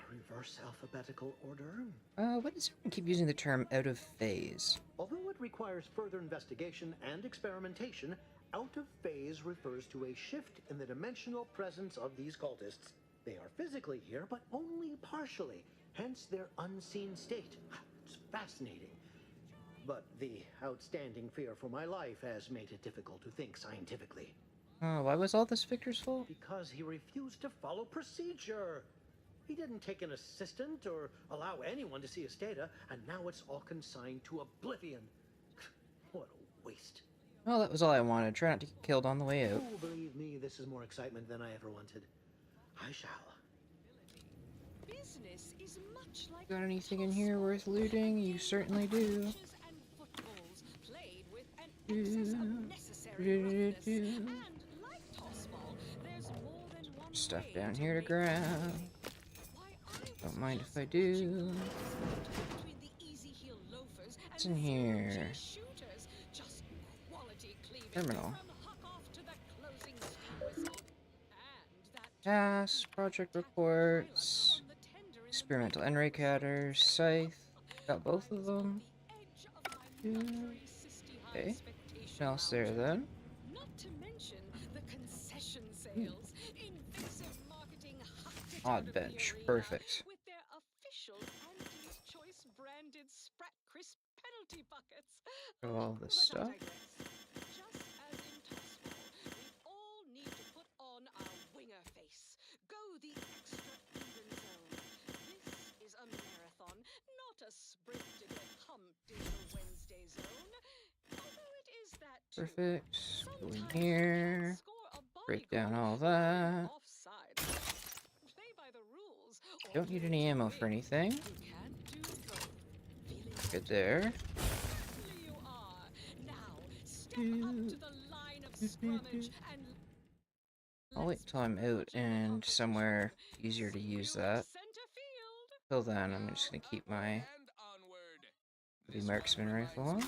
reverse alphabetical order. What does everyone keep using the term out of phase? Although it requires further investigation and experimentation, out of phase refers to a shift in the dimensional presence of these cultists. They are physically here, but only partially, hence their unseen state. It's fascinating. But the outstanding fear for my life has made it difficult to think scientifically. Why was all this Victor's fault? Because he refused to follow procedure. He didn't take an assistant or allow anyone to see his data, and now it's all consigned to oblivion. What a waste. Well, that was all I wanted. Try not to get killed on the way out. Oh, believe me, this is more excitement than I ever wanted. I shall. Business is much like Got anything in here worth looting? You certainly do. footballs played with an excess of necessary roughness. And like tossball, there's more than one Stuff way down to here to make grab. Don't mind if I do. between the easy heel loafers What's and in the here? zero-G shooters. Just quality cleavage Terminal. from huck off to the closing steam whistle. And that Tasks, project reports, experimental N-ray cutter, scythe. Got both of them. Okay. What else there then? Not to mention the concession sales, invasive marketing hucked it out Odd of the bench. arena Perfect. with their official Andy's Choice branded Sprat Crisp penalty buckets. Got all this But I stuff. digress. Just as in Tossball, we all need to put on our winger face. Go the extra even zone. This is a marathon, not a sprint to get humped in the Wednesday zone. Although it is that too. Perfect. Go in here. Break down all that. Offside. Play by the rules. or Don't need any ammo for anything. you can't do both. Feeling Good there. lovely you are. Now step up to the line of scrummage and I'll wait till I'm out and somewhere easier to use that. Till then, I'm just gonna keep my heavy marksman rifle on.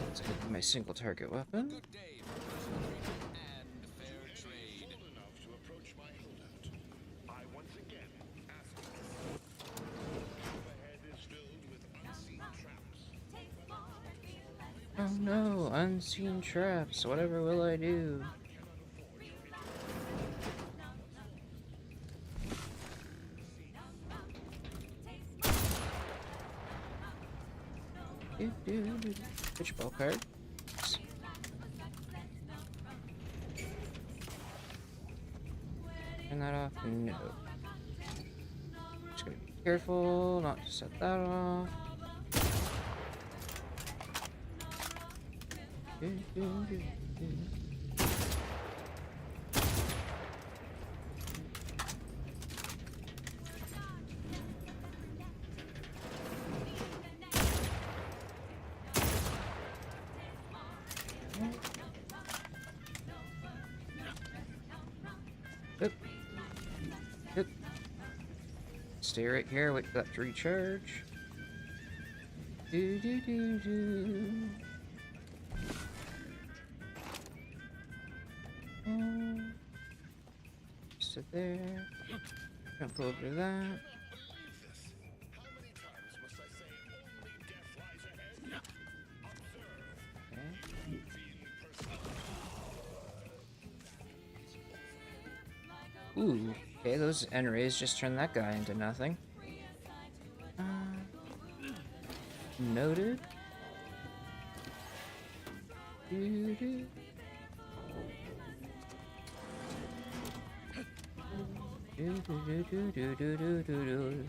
Let's get my single target weapon. Oh no, unseen traps. Whatever will I do? Pitch ball card. Turn that off? No. Just gonna be careful not to set that off. Yep. Yep. Stay right here, wait for that to recharge. Do do do do. Sit there. Jump over that. Ooh, okay, those N-rays just turned that guy into nothing. Noted. Doo-doo. Do-do-do-do-do-do-do-do.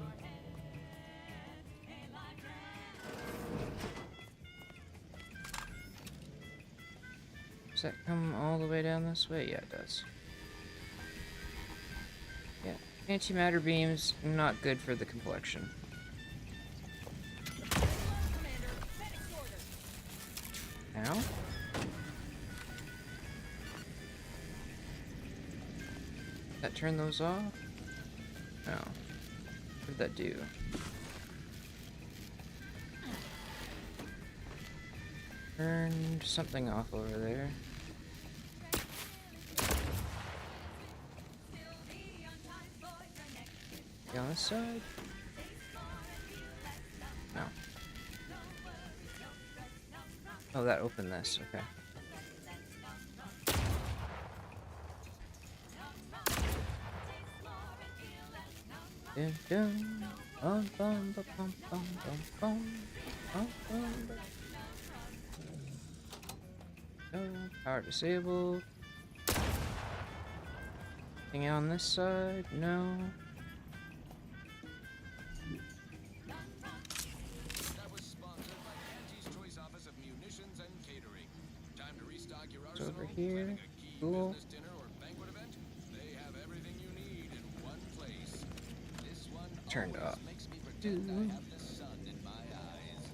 Does that come all the way down this way? Yeah, it does. Yeah, antimatter beams, not good for the complexion. Now? That turn those off? No. What did that do? Turned something off over there. On this side? No. Oh, that opened this, okay. Dun, dun. Bum, bum, ba, bum, bum, bum, bum. Bum, bum, ba. Oh, power disabled. Anything on this side? No. That was sponsored by Canty's Choice Office of Munitions and Catering. Time to restock your It's arsenal. over here. Planning a key Cool. business dinner or banquet event? They have everything you need in one place. This one Turned always off. makes me pretend I have the sun in my eyes.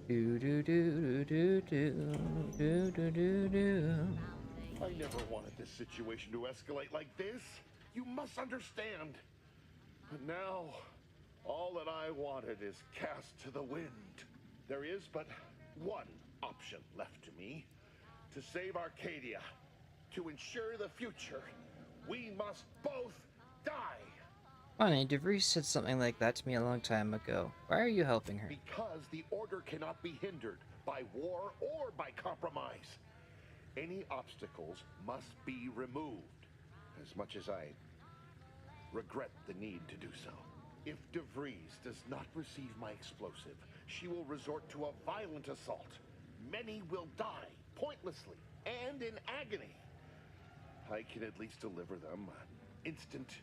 Do do do do do do do do do. I never wanted this situation to escalate like this. You must understand. But now, all that I wanted is cast to the wind. There is but one option left to me. To save Arcadia, to ensure the future, we must both die. Funny, DeVries said something like that to me a long time ago. Why are you helping her? Because the order cannot be hindered by war or by compromise. Any obstacles must be removed. As much as I regret the need to do so. If DeVries does not receive my explosive, she will resort to a violent assault. Many will die, pointlessly, and in agony. I can at least deliver them an instant,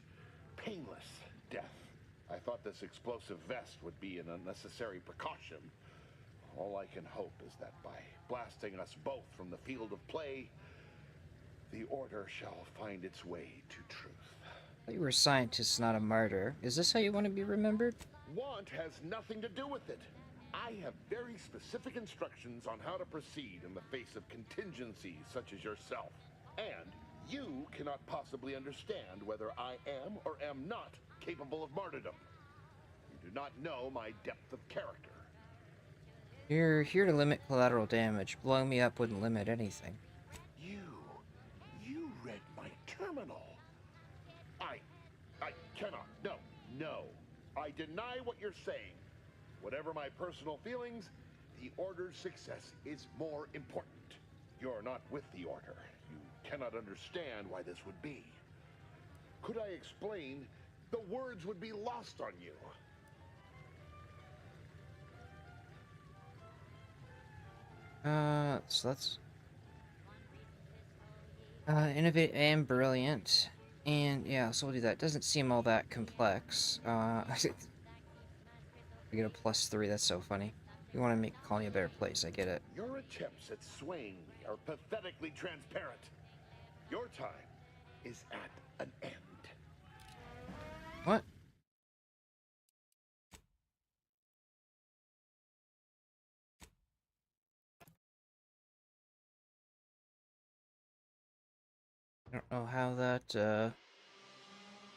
painless death. I thought this explosive vest would be an unnecessary precaution. All I can hope is that by blasting us both from the field of play, the order shall find its way to truth. I thought you were a scientist, not a martyr. Is this how you want to be remembered? Want has nothing to do with it. I have very specific instructions on how to proceed in the face of contingencies such as yourself. And you cannot possibly understand whether I am or am not capable of martyrdom. You do not know my depth of character. You're here to limit collateral damage. Blowing me up wouldn't limit anything. You read my terminal. I cannot. No. I deny what you're saying. Whatever my personal feelings, the Order's success is more important. You're not with the Order. You cannot understand why this would be. Could I explain, the words would be lost on you. So that's innovate and brilliant, and yeah, so we'll do that. Doesn't seem all that complex. We get a +3. That's so funny. You want to make Colony a better place. I get it. Your attempts at swaying me are pathetically transparent. Your time is at an end. What? I don't know how that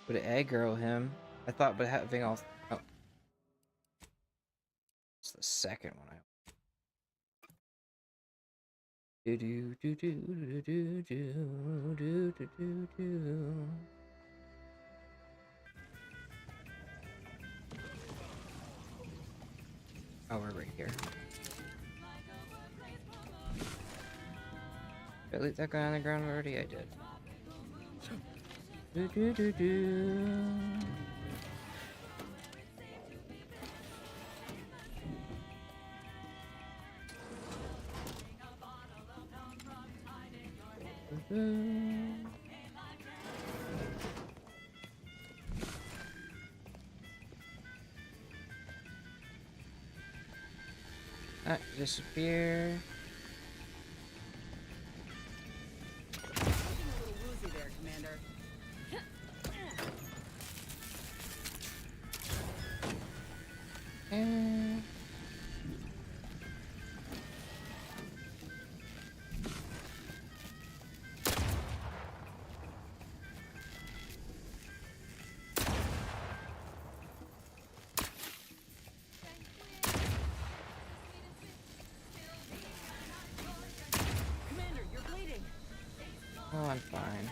would aggro him. I thought, but having all. Oh. It's the second one. Do do do do do do do do do do do. Oh, we're right here. Did I leave that guy on the ground already? I did. Do do do do. Disappear. Looking a little woozy there, Commander. Commander, you're bleeding. Oh, I'm fine.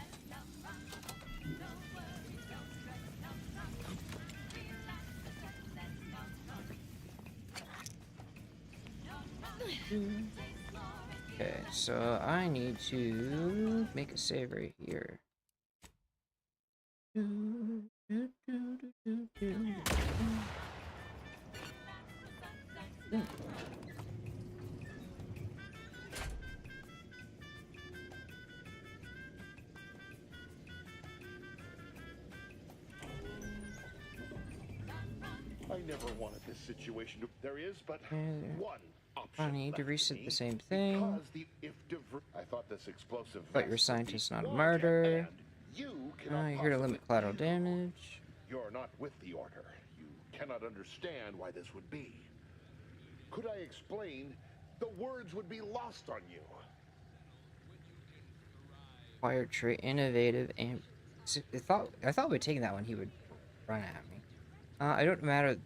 Okay, so I need to make a save right here. I never wanted this situation to. There is but one option. I need to left reset me, the same thing. Because I thought this explosive. But your vest would be scientist not a large martyr. and you cannot You're here to possibly limit collateral damage. You're not with the Order. You cannot understand why this would be. Could I explain? The words would be lost on you. Acquired trait, innovative, and I thought by taking that one he would run at me. I don't matter.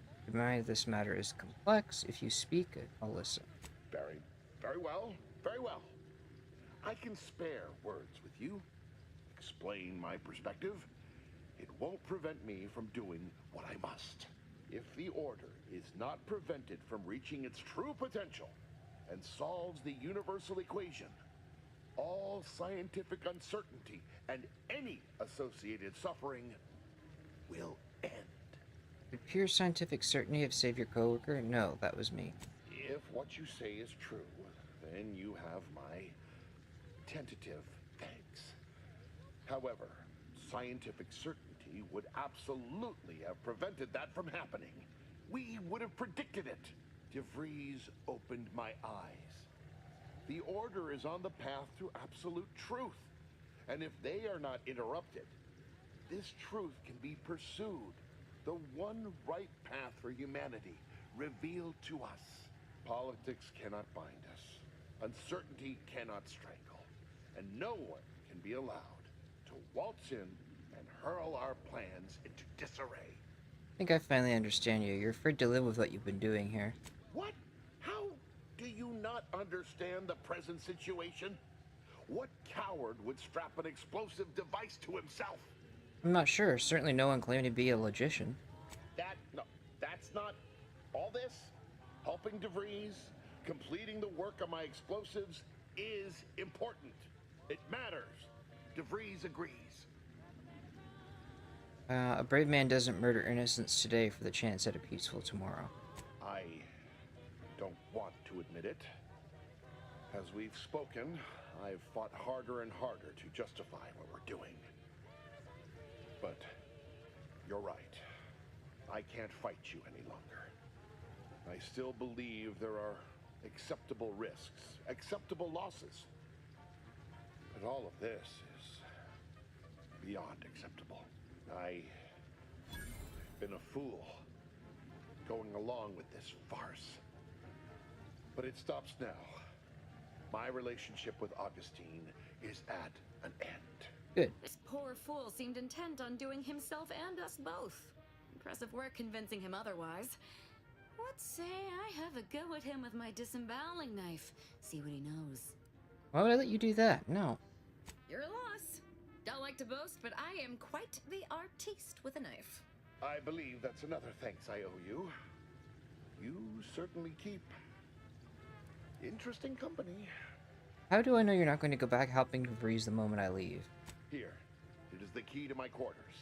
This matter is complex. If you speak, I'll listen. Very well. Very well. I can spare words with you. Explain my perspective. It won't prevent me from doing what I must. If the Order is not prevented from reaching its true potential and solves the universal equation, all scientific uncertainty and any associated suffering will end. Did pure scientific certainty have saved your coworker? No, that was me. If what you say is true, then you have my tentative thanks. However, scientific certainty would absolutely have prevented that from happening. We would have predicted it. DeVries opened my eyes. The Order is on the path to absolute truth. And if they are not interrupted, this truth can be pursued. The one right path for humanity revealed to us. Politics cannot bind us. Uncertainty cannot strangle. And no one can be allowed to waltz in and hurl our plans into disarray. I think I finally understand you. You're afraid to live with what you've been doing here. What? How do you not understand the present situation? What coward would strap an explosive device to himself? I'm not sure. Certainly no one claimed to be a logician. That's not all this. Helping DeVries, completing the work on my explosives is important. It matters. DeVries agrees. A brave man doesn't murder innocents today for the chance at a peaceful tomorrow. I don't want to admit it. As we've spoken, I've fought harder and harder to justify what we're doing. But you're right. I can't fight you any longer. I still believe there are acceptable risks, acceptable losses. But all of this is beyond acceptable. I've been a fool going along with this farce. But it stops now. My relationship with Augustine is at an end. Good. This poor fool seemed intent on doing himself and us both. Impressive work convincing him otherwise. Let's say I have a go at him with my disemboweling knife. See what he knows. Why would I let you do that? No. Your loss. Don't like to boast, but I am quite the artiste with a knife. I believe that's another thanks I owe you. You certainly keep interesting company. How do I know you're not going to go back helping DeVries the moment I leave? Here, it is the key to my quarters.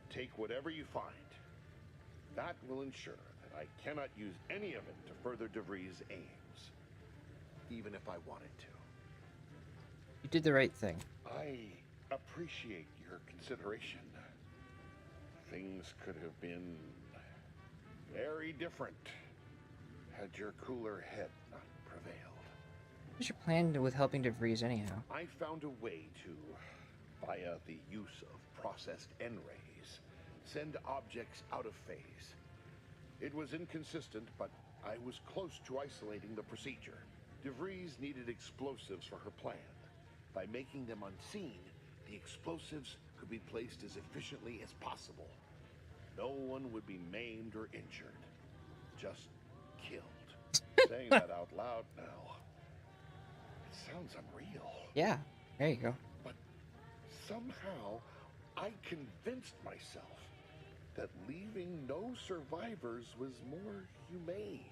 Take whatever you find. That will ensure that I cannot use any of it to further DeVries' aims, even if I wanted to. You did the right thing. I appreciate your consideration. Things could have been very different had your cooler head not prevailed. What's your plan with helping DeVries anyhow? I found a way to, via the use of processed N-rays, send objects out of phase. It was inconsistent, but I was close to isolating the procedure. DeVries needed explosives for her plan. By making them unseen, the explosives could be placed as efficiently as possible. No one would be maimed or injured. Just killed. Saying that out loud now, it sounds unreal. Yeah, there you go. But somehow, I convinced myself that leaving no survivors was more humane.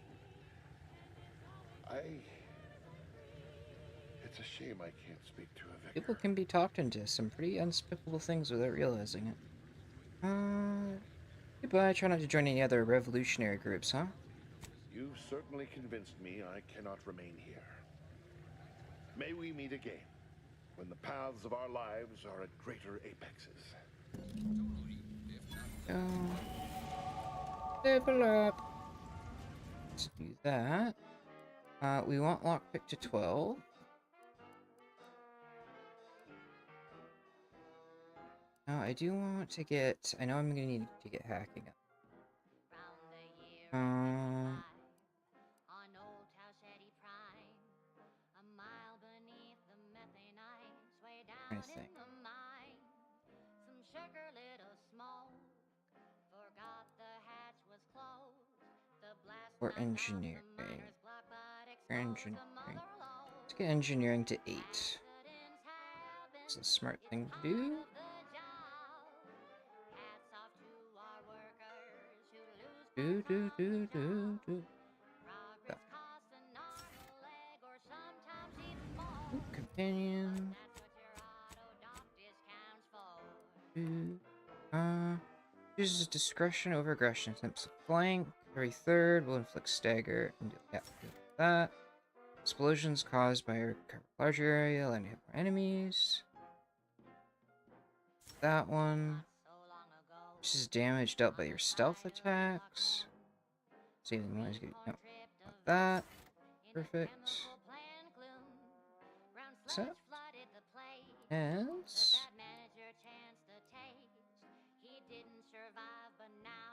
It's a shame I can't speak to a vicar. People can be talked into some pretty unspeakable things without realizing it. Goodbye. Try not to join any other revolutionary groups, huh? You've certainly convinced me I cannot remain here. May we meet again, when the paths of our lives are at greater apexes. Level up. Let's do that. We want lockpick to 12. Now, I do want to get... I know I'm going to need to get hacking up. Trying to think. Or engineering. Engineering. Let's get engineering to 8. It's a smart thing to do. Ooh, companion. Uses discretion over aggression. Attempts to flank. Every third will inflict stagger. And do that. Explosions caused by a larger area, letting hit more enemies. That one. This is damage dealt by your stealth attacks. Saving noise. No, not that. Perfect. Except. As.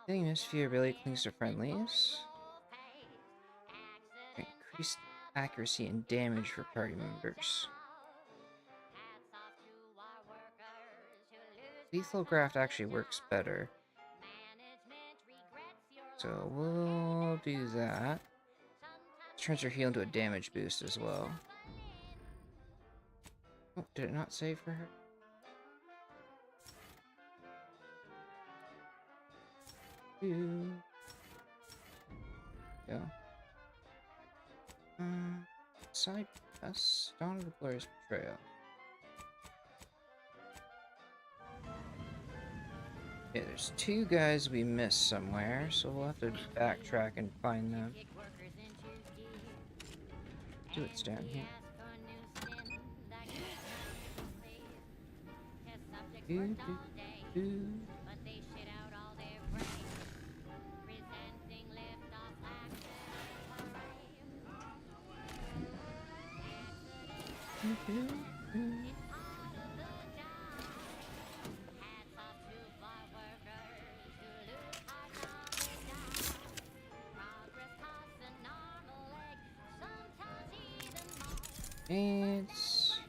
Misfear ability clings to friendlies. Increased accuracy and damage for party members. Lethal graft actually works better. So we'll do that. Turns her heal into a damage boost as well. Oh, did it not save for her? Go. Side quest. Dawn of the Glorious Betrayal. Yeah, there's 2 guys we missed somewhere, so we'll have to backtrack and find them. Do it's down here. It's...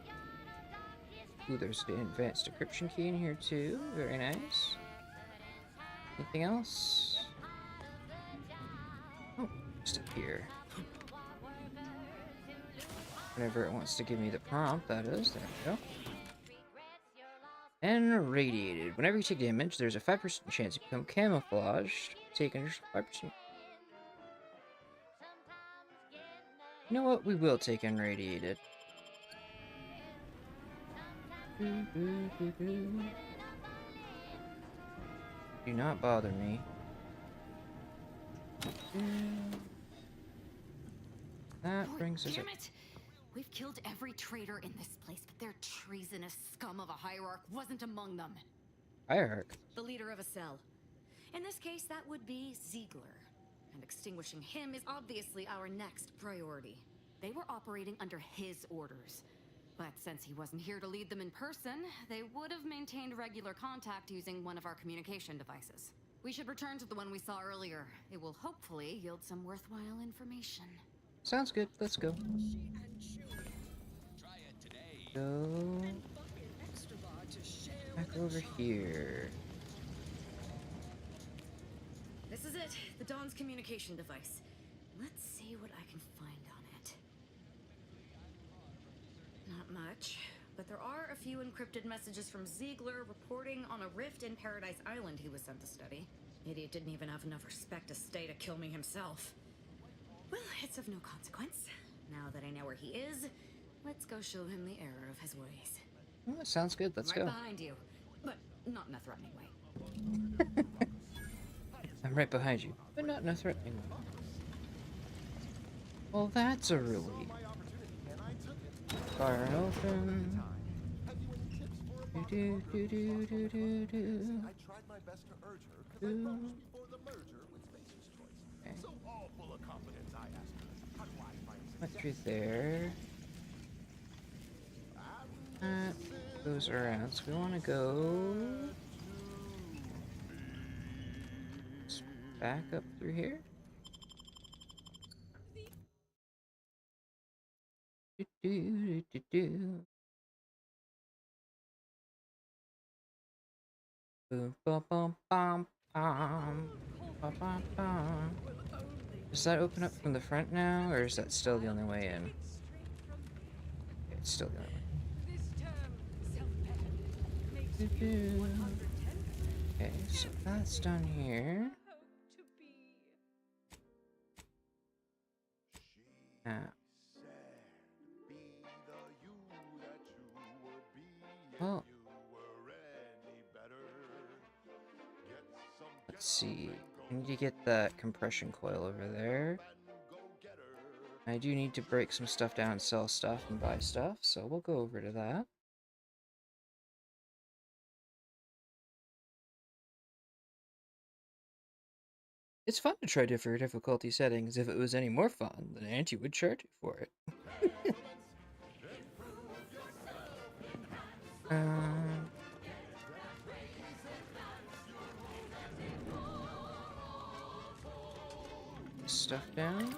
Ooh, there's the advanced decryption key in here too. Very nice. Anything else? Oh, just up here. Whenever it wants to give me the prompt, that is. There we go. And radiated. Whenever you take damage, there's a 5% chance you become camouflaged. Take an additional 5%. You know what? We will take unradiated. Do not bother me. That brings us up. We've killed every traitor in this place, but their treasonous scum of a hierarch wasn't among them. Hierarch? The leader of a cell. In this case, that would be Ziegler. And extinguishing him is obviously our next priority. They were operating under his orders. But since he wasn't here to lead them in person, they would have maintained regular contact using one of our communication devices. We should return to the one we saw earlier. It will hopefully yield some worthwhile information. Sounds good. Let's go. Go back over here. This is it, the Dawn's communication device. Let's see what I can find on it. Not much, but there are a few encrypted messages from Ziegler reporting on a rift in Paradise Island he was sent to study. Idiot didn't even have enough respect to stay to kill me himself. Well, it's of no consequence. Now that I know where he is, let's go show him the error of his ways. Well, that sounds good. Let's right go. Behind you. But not in a threatening way. I'm right behind you, but not in a threatening way. Well, that's a relief. Fire open. Do do do do do do. I tried my best to urge her because I published before the merger with Spacer's Choice. Okay. So all full of confidence, I asked her, how do I find Went success? through there. That goes around, so we want to go back up through here. Do, do, do, do. Boom, bum, bum, bum, bum, bum, bum, bum. Does that open up from the front now, or is that still the only way in? Okay, it's still the only way. Do-do. Okay, so that's done here. Now, well, let's see. I need to get that compression coil over there. I do need to break some stuff down, sell stuff, and buy stuff, so we'll go over to that. It's fun to try different difficulty settings. If it was any more fun, then Auntie would charge you for it. Stuff down.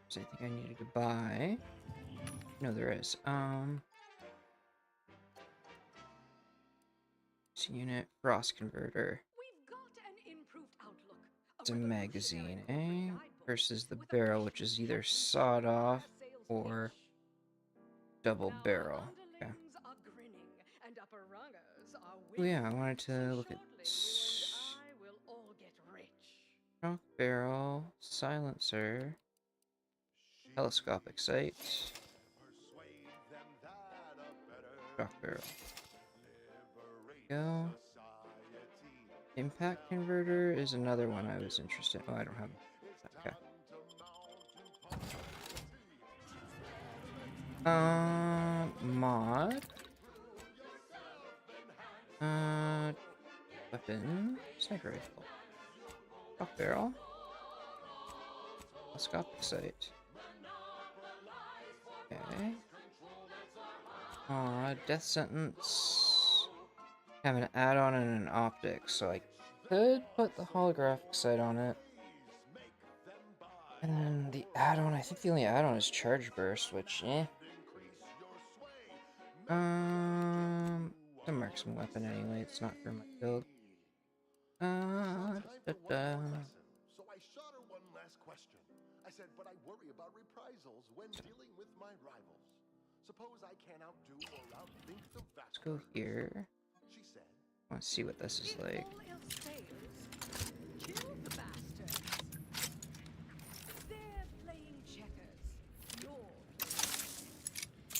So I think I needed to buy. No, there is. Unit frost converter. It's a magazine, eh? Versus the barrel, which is either sawed off or double barrel. Okay. Oh yeah, I wanted to look at shock barrel, silencer, telescopic sight, shock barrel. Go. Impact converter is another one I was interested in. Oh, I don't have it. Okay. Mod. Weapon. Sniper rifle. Shock barrel. Telescopic sight. Okay. Death sentence. Have an add-on and an optic, so I could put the holographic sight on it. And then the add-on, I think the only add-on is charge burst, which, eh. It's a marksman weapon anyway, it's not for my build. So I shot her one last question. I said, but I worry about reprisals when dealing with my rivals. Suppose I can't outdo or outthink the Let's go here. She said, I want to see what this is like. Kill the bastards. They're playing checkers. You're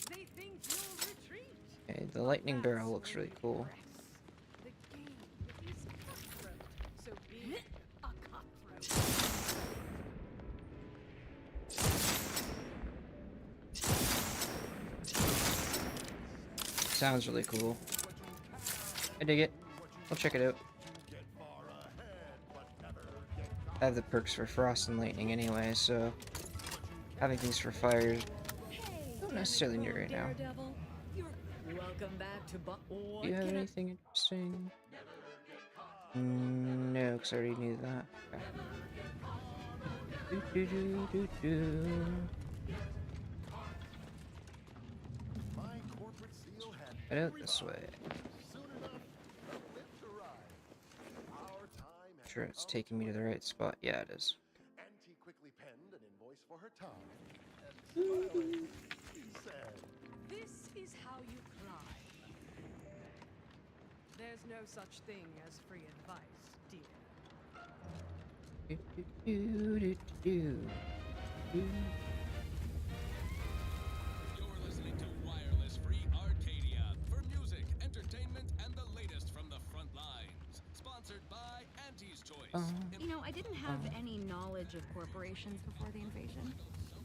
they think you'll retreat. Okay, the lightning barrel looks really cool. The game is cutthroat, so be a cutthroat. Sounds really cool. I dig it. I'll check it out. I have the perks for frost and lightning anyway, so having things for fire don't necessarily need it right now. Welcome back to Do you have anything interesting? No, because I already knew that. Okay. Head out this way. Sure, it's taking me to the right spot. Yeah, it is. Auntie quickly penned an invoice for her time. And she said, This is how you climb. There's no such thing as free advice, dear. You know, I didn't have any knowledge of corporations before the invasion.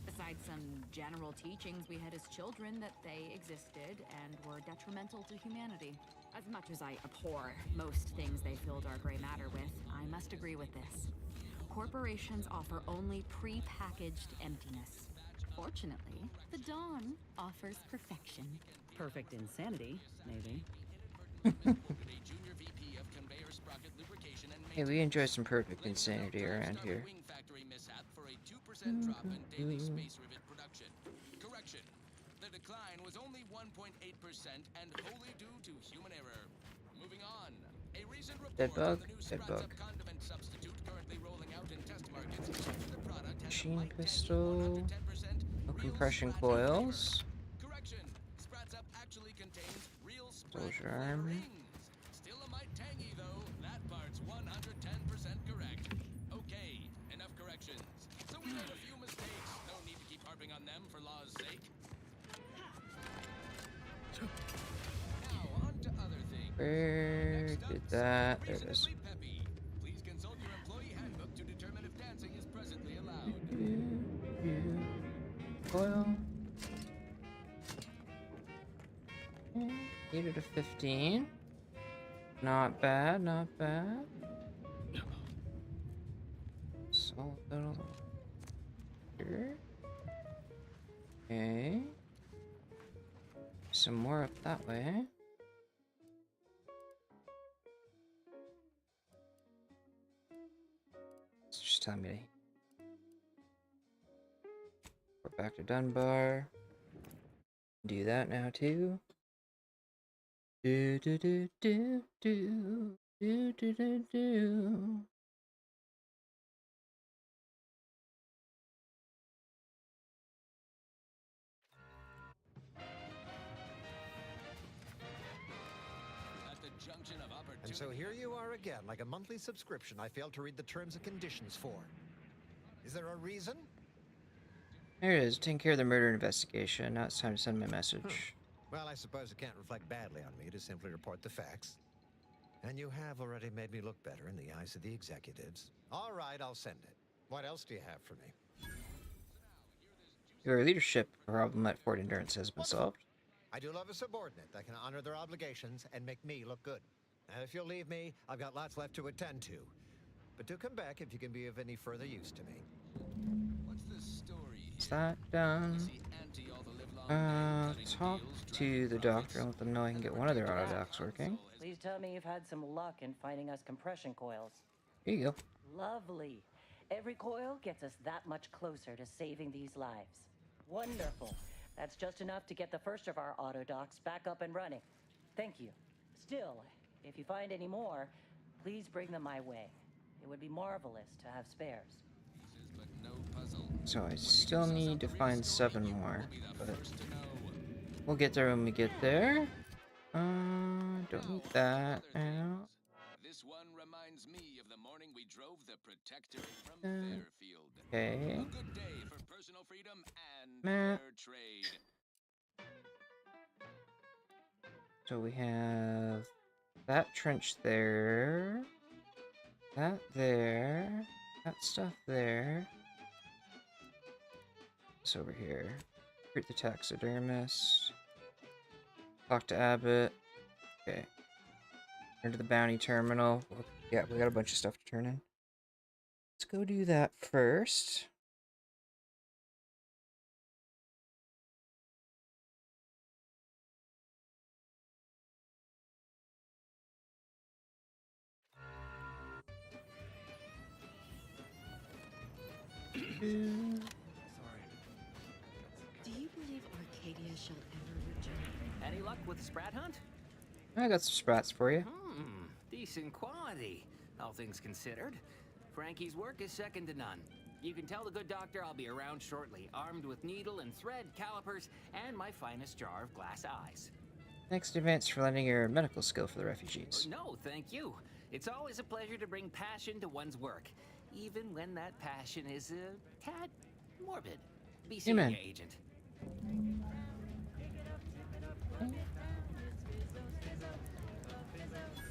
Besides some general teachings we had as children that they existed and were detrimental to humanity. As much as I abhor most things they filled our gray matter with, I must agree with this. Corporations offer only pre-packaged emptiness. Fortunately, the Dawn offers perfection. Perfect insanity, maybe. Hey, we enjoy some perfect insanity around here. Drop in daily space rivet production. Correction. The decline was only 1.8% and wholly due to human error. Moving on. A recent report Dead bug. on the new Dead Sprats bug. Up condiment substitute currently rolling out in test markets shows the product has Machine pistol. No compression coils. Correction. Sprats Up actually contains real Soldier armor. Still a mite tangy though. That part's 110% correct. Okay, enough corrections. So we made a few mistakes. No need to keep harping on them for law's sake. Now on to other things. Where did that? There it is. Peppy. Please consult your employee handbook to determine if dancing is presently allowed. Coil. 8 to 15. Not bad, not bad. So little here. Okay. Some more up that way. It's just telling me to. We're back to Dunbar. Do that now too. Do do do do do do do do do. At the junction of opportunity. And so here you are again, like a monthly subscription I failed to read the terms and conditions for. Is there a reason? There it is. Taking care of the murder investigation. Now it's time to send my message. Well, I suppose it can't reflect badly on me to simply report the facts. And you have already made me look better in the eyes of the executives. All right, I'll send it. What else do you have for me? Your leadership problem at Fort Endurance has been solved. I do love a subordinate that can honor their obligations and make me look good. And if you'll leave me, I've got lots left to attend to. But do come back if you can be of any further use to me. What's the story? Is that done? Talk to the doctor and let them know I can get one of their auto docks working. Please tell me you've had some luck in finding us compression coils. Here you go. Lovely. Every coil gets us that much closer to saving these lives. Wonderful. That's just enough to get the first of our auto docks back up and running. Thank you. Still, if you find any more, please bring them my way. It would be marvelous to have spares. So I still need to find 7 more, but we'll get there when we get there. Don't need that now. This one reminds me of the morning we drove the Protectorate from Fairfield. Okay. A good day for personal freedom and Meh. fair trade. So we have that trench there, that there, that stuff there. It's over here. Recruit the taxidermist. Talk to Abbott. Okay. Turn to the bounty terminal. Yeah, we got a bunch of stuff to turn in. Let's go do that first. Do you believe Arcadia shall ever return? Any luck with the Sprat hunt? I got some sprats for you. Decent quality, all things considered. Frankie's work is second to none. You can tell the good doctor I'll be around shortly, armed with needle and thread, calipers, and my finest jar of glass eyes. Thanks in advance for lending your medical skill for the refugees. No, thank you. It's always a pleasure to bring passion to one's work, even when that passion is a tad morbid. Be seeing Amen. you, Agent.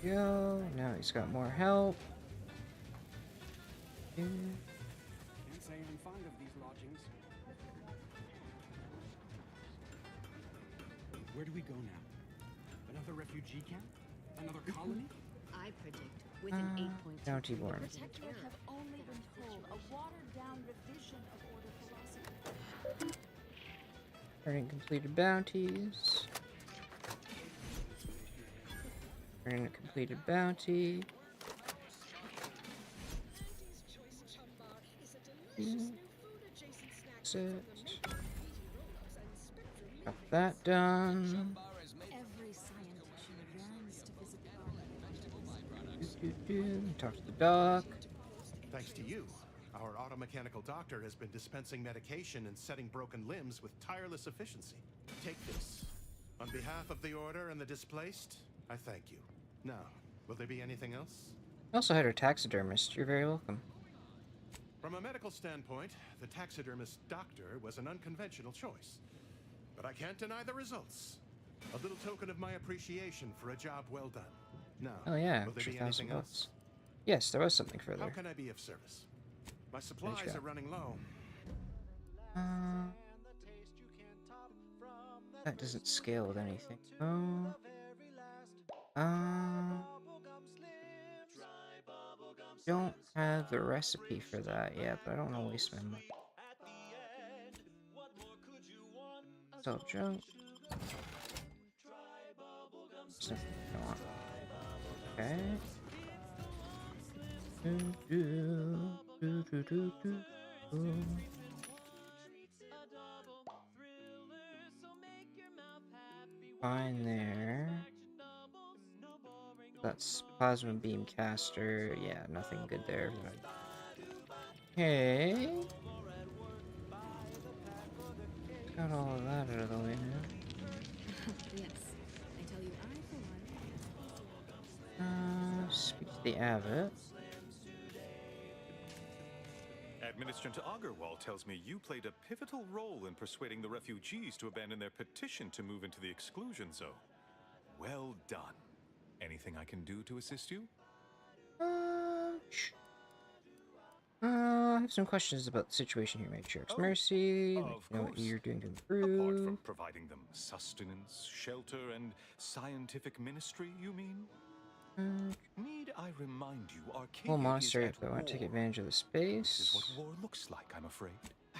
Go. Now he's got more help. Can't say I'm fond of these lodgings. Where do we go now? Another refugee camp? Another colony? I predict with an 8.2 Bounty the Born. Protectorate have only been told a watered-down revision of Order philosophy. Earning completed bounties. Earning a completed bounty. Exit. Got that done. Every scientist yearns to visit the Talk to the doc. Thanks to you, our automechanical doctor has been dispensing medication and setting broken limbs with tireless efficiency. Take this. On behalf of the Order and the displaced, I thank you. Now, will there be anything else? I also had her taxidermist. You're very welcome. From a medical standpoint, the taxidermist doctor was an unconventional choice. But I can't deny the results. A little token of my appreciation for a job well done. Now, Oh yeah, will there be 2,000 anything else? bucks. Yes, there was something How further. can I be of service? My supplies got? are running low. That doesn't scale with anything. Oh. Don't have the recipe for that yet, but I don't want to waste my money. Sell junk. There's nothing I want. Okay. Fine there. That's plasma beam caster. Yeah, nothing good there. Okay. Got all of that out of the way now. Yes, I tell you, I for one. Speak to the abbot. Administrator Agarwal tells me you played a pivotal role in persuading the refugees to abandon their petition to move into the exclusion zone. Well done. Anything I can do to assist you? I have some questions about the situation here, Matriarch's Mercy. Like, Of know what course. you're doing to Apart improve. from providing them sustenance, shelter, and scientific ministry, you mean? Need I remind you, Arcadia Whole monastery is if at I want to take war. advantage of the This space. is what war looks like, I'm afraid.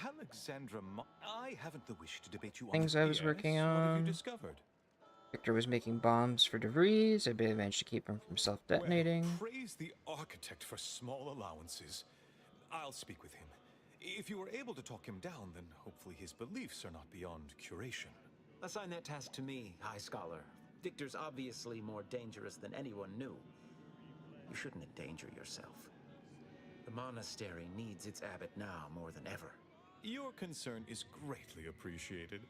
Alexandra I haven't the wish to debate you Things on I was BS. working What have you on. discovered? Victor was making bombs for DeVries. I managed to keep him from self-detonating. Well, praise the architect for small allowances. I'll speak with him. If you were able to talk him down, then hopefully his beliefs are not beyond curation. Assign that task to me, High Scholar. Victor's obviously more dangerous than anyone knew. You shouldn't endanger yourself. The monastery needs its abbot now more than ever. Your concern is greatly appreciated.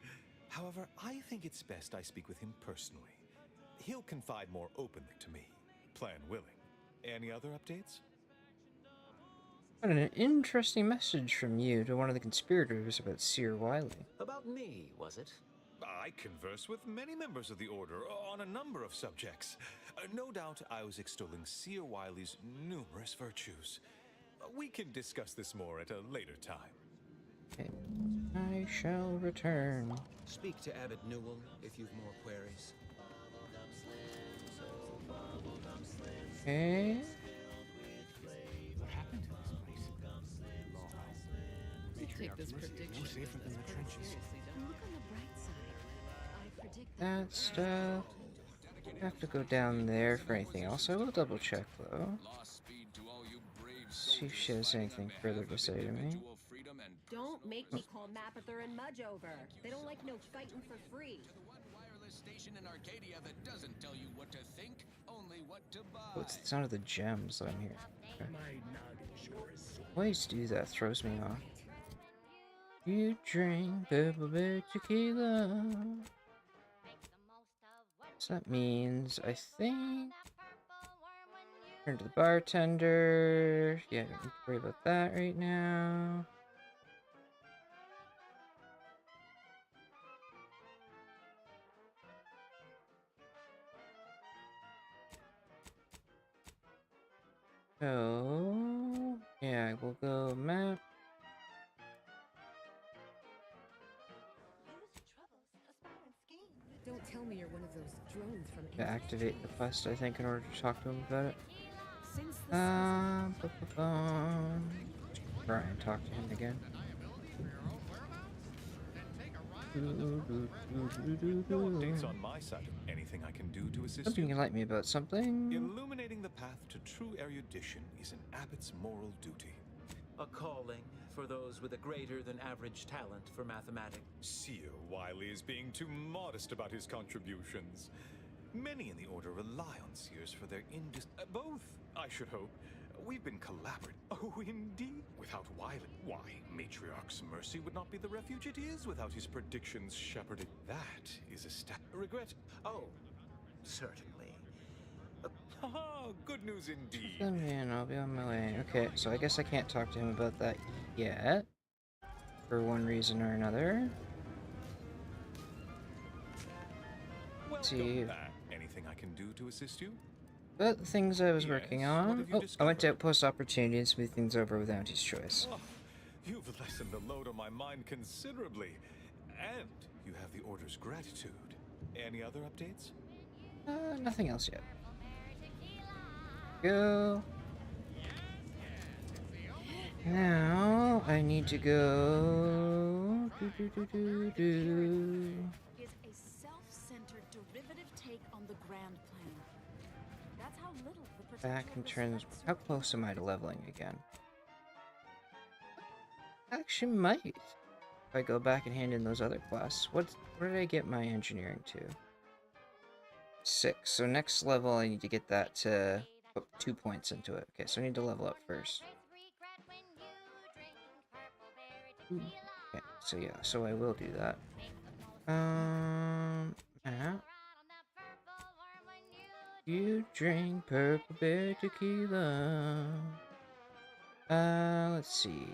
However, I think it's best I speak with him personally. He'll confide more openly to me, plan willing. Any other updates? Got an interesting message from you to one of the conspirators about Seer Wiley. About me, was it? I converse with many members of the Order on a number of subjects. No doubt I was extolling Seer Wiley's numerous virtues. We can discuss this more at a later time. Okay. I shall return. Speak to Abbot Newell if you've more queries. Okay. What happened to this place? Take this prediction no safer than the trenches. Look on the bright side. I predict That stuff. I have to go down there for anything else. I will double check though. See if she has anything further to say to me. Don't make me call Mapother and Mudge over. They don't like no fighting for free. Wireless station in Arcadia that doesn't tell you what to think, only what to buy. Oh, it's the sound of the gems that I'm hearing. Okay. Always do that, throws me off. You drink Pebble Bear tequila. So that means, I think... Turn to the bartender. Yeah, don't need to worry about that right now. So... Yeah, we'll go map. Don't tell me you're one of those drones from To activate the quest, I think, in order to talk to him about it. Since Try and talk to him again. No updates on my side. Anything I can do to assist Something you? you like me about something? Illuminating the path to true erudition is an abbot's moral duty. A calling for those with a greater than average talent for mathematics. Seer Wiley is being too modest about his contributions. Many in the Order rely on Seers for their both, I should hope. We've been collaborating. Oh, indeed. Without Wiley, why, Matriarch's mercy would not be the refuge it is without his predictions shepherded. That is a regret. Oh, certainly. Good news indeed. Come in, I'll be on my way. Okay, so I guess I can't talk to him about that yet. For one reason or another. Let's see. Anything I can do to assist you? But the things I was working on. Oh, I went to Outpost Opportunity and smooth things over with Auntie's Choice. Oh, you've lessened the load on my mind considerably. And you have the Order's gratitude. Any other updates? Nothing else yet. Go. Now I need to go. Is a self-centered derivative take on the grand plan. That's how little the Back and turns. How close am I to leveling again? Actually, might. If I go back and hand in those other quests. What did I get my engineering to? 6. So next level, I need to get that to put 2 points into it. Okay, so I need to level up first. Ooh. Okay, so yeah, so I will do that. You drink purple bear tequila. Let's see.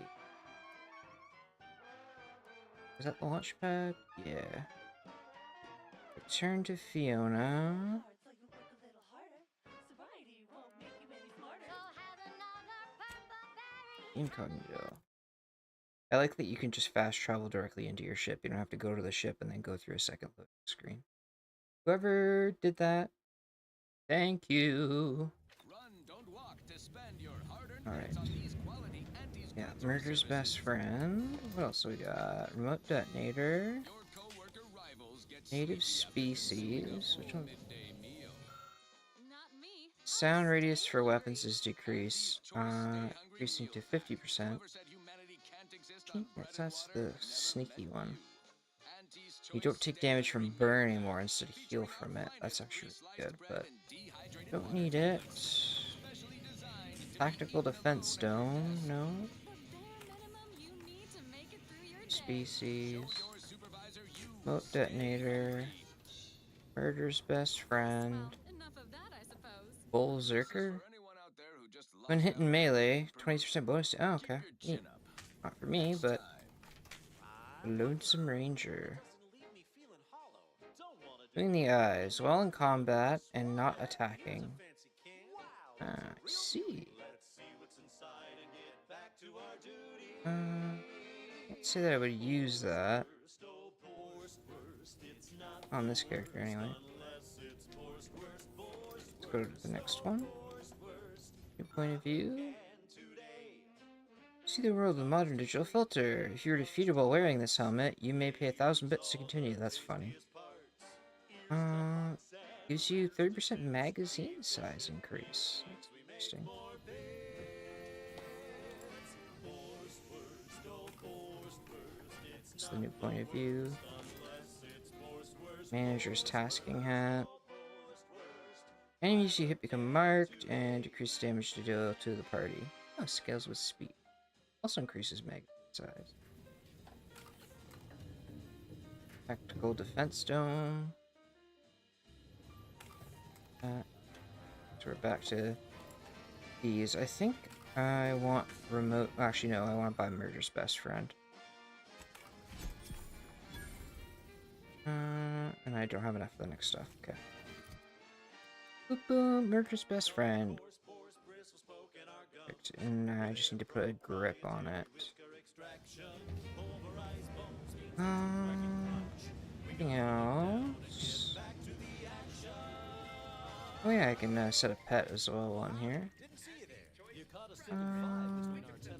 Is that the launch pad? Yeah. Return to Fiona. Incognito. I like that you can just fast travel directly into your ship. You don't have to go to the ship and then go through a second loading screen. Whoever did that, thank you. Alright. Yeah, Murder's Best Friend. What else we got? Remote Detonator. Native Species. Which one? Sound radius for weapons is decreased. Increasing to 50%. That's the sneaky one. You don't take damage from burn anymore, instead heal from it. That's actually good, but don't need it. Tactical defense dome, no. Species. Remote detonator. Murder's best friend. Bull Zerker. When hitting melee, 20% bonus. Oh, okay. Neat. Not for me, but Lonesome Ranger. Doing the eyes while in combat and not attacking. I see. Can't say that I would use that on this character anyway. Let's go to the next one. New point of view. See the world with a modern digital filter. If you're defeated while wearing this helmet, you may pay 1,000 bits to continue. That's funny. Gives you 30% magazine size increase. That's interesting. It's the new point of view. Manager's tasking hat. Enemies you hit become marked and decrease damage to deal to the party. Oh, scales with speed. Also increases magazine size. Tactical defense dome. So we're back to these. I think I want remote. Actually, no, I want to buy Murder's Best Friend. And I don't have enough of the next stuff. Okay. Boop boom, Murder's Best Friend. and I just need to put a grip on it. Anything else? Oh yeah, I can set a pet as well on here.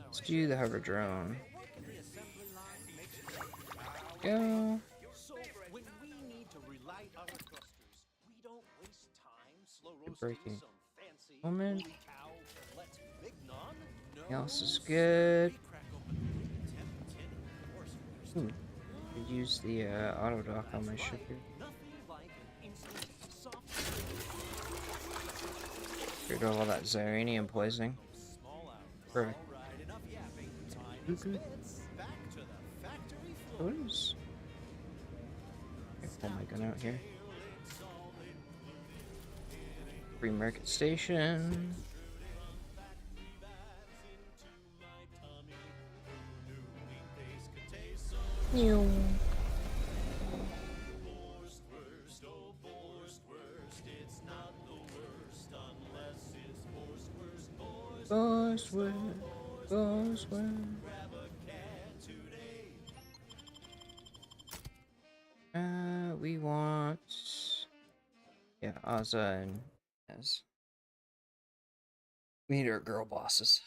Let's do the hover drone. Go. Breaking moment. Everything else is good. Could use the auto dock on my ship here. Get rid of all that Zyranium poisoning. Perfect. What is? Pull my gun out here. Free Market Station. New. We want, yeah, Ozza and Ez. We need our girl bosses.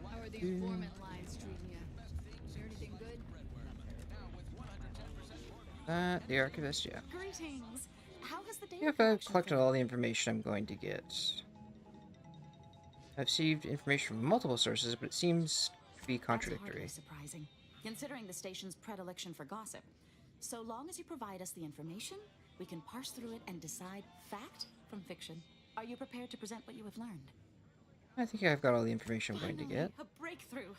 How are the informant lines treating you? Is there anything good? The Archivist, yeah. Greetings. How has the day? I've collected all the information I'm going to get. I've received information from multiple sources, but it seems to be contradictory. That's hardly surprising, considering the station's predilection for gossip. So long as you provide us the information, we can parse through it and decide fact from fiction. Are you prepared to present what you have learned? I think I've got all the information I'm going to get. A breakthrough.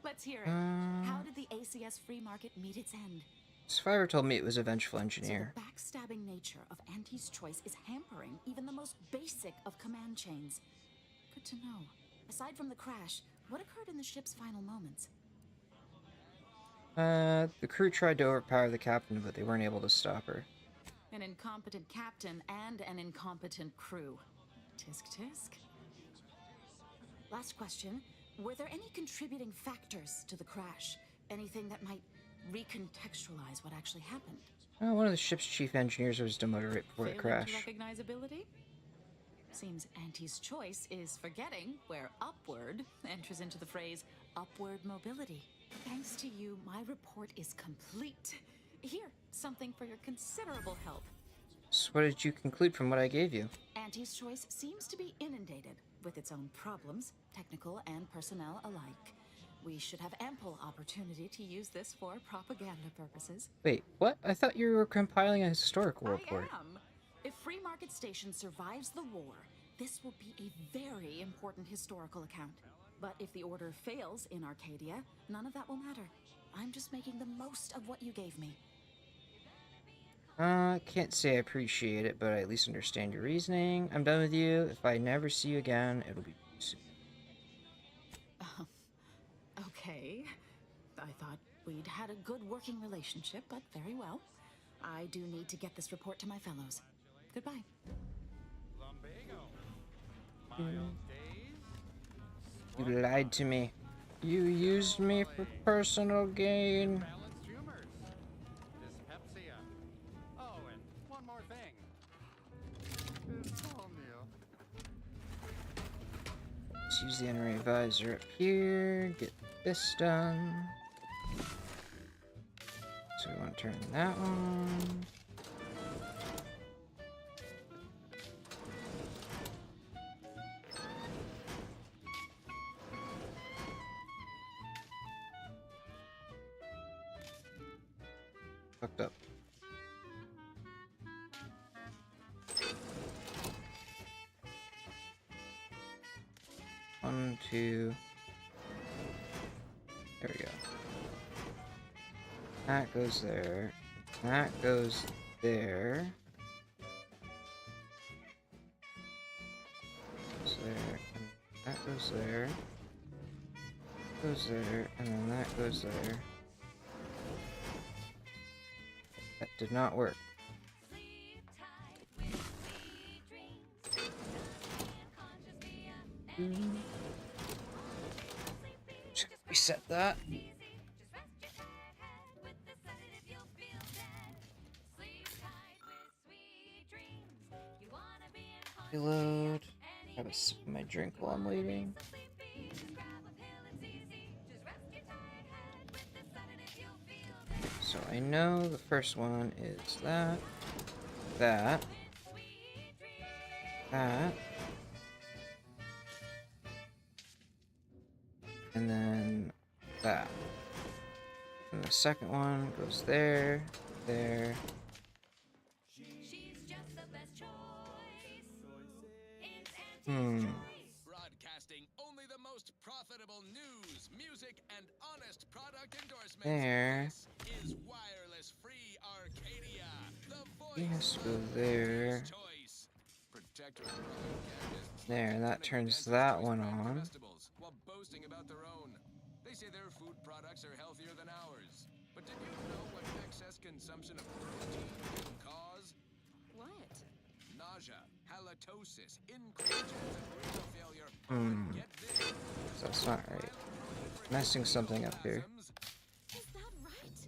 Let's hear it. How did the ACS free market meet its end? Survivor told me it was a vengeful engineer. So the backstabbing nature of Auntie's choice is hampering even the most basic of command chains. Good to know. Aside from the crash, what occurred in the ship's final moments? The crew tried to overpower the captain, but they weren't able to stop her. An incompetent captain and an incompetent crew. Tisk tisk. Last question. Were there any contributing factors to the crash? Anything that might recontextualize what actually happened? One of the ship's chief engineers was demoted right before the crash. Recognizability? Seems Auntie's choice is forgetting where upward enters into the phrase upward mobility. Thanks to you, my report is complete. Here, something for your considerable help. So what did you conclude from what I gave you? Auntie's choice seems to be inundated with its own problems, technical and personnel alike. We should have ample opportunity to use this for propaganda purposes. Wait, what? I thought you were compiling a historical report. I am. If Free Market Station survives the war, this will be a very important historical account. But if the Order fails in Arcadia, none of that will matter. I'm just making the most of what you gave me. I can't say I appreciate it, but I at least understand your reasoning. I'm done with you. If I never see you again, it'll be soon. Okay. I thought we'd had a good working relationship, but very well. I do need to get this report to my fellows. Goodbye. You lied to me. You used me for personal gain. Dyspepsia. Oh, and one more thing. Insomnia. Let's use the NRA visor up here. Get this done. So we want to turn that on. Fucked up. One, two. There we go. That goes there. That goes there. Goes there. And that goes there. goes there, and then that goes there. That did not work. Just reset that. Reload. Have a sip of my drink while I'm waiting. So I know the first one is that, that, and then that. And the second one goes there, there. Broadcasting only the most profitable news, music, and honest product endorsements. There. This is wireless free Arcadia. The voice He has to go there. choice. Protect your broadcast There, and that turns that one on. festivals while boasting about their own. They say their food products are healthier than ours. But did you know what excess consumption of protein can cause? What? Nausea, halitosis, increased chance of renal failure. Get this. So that's not right. Messing something up here. Is that right?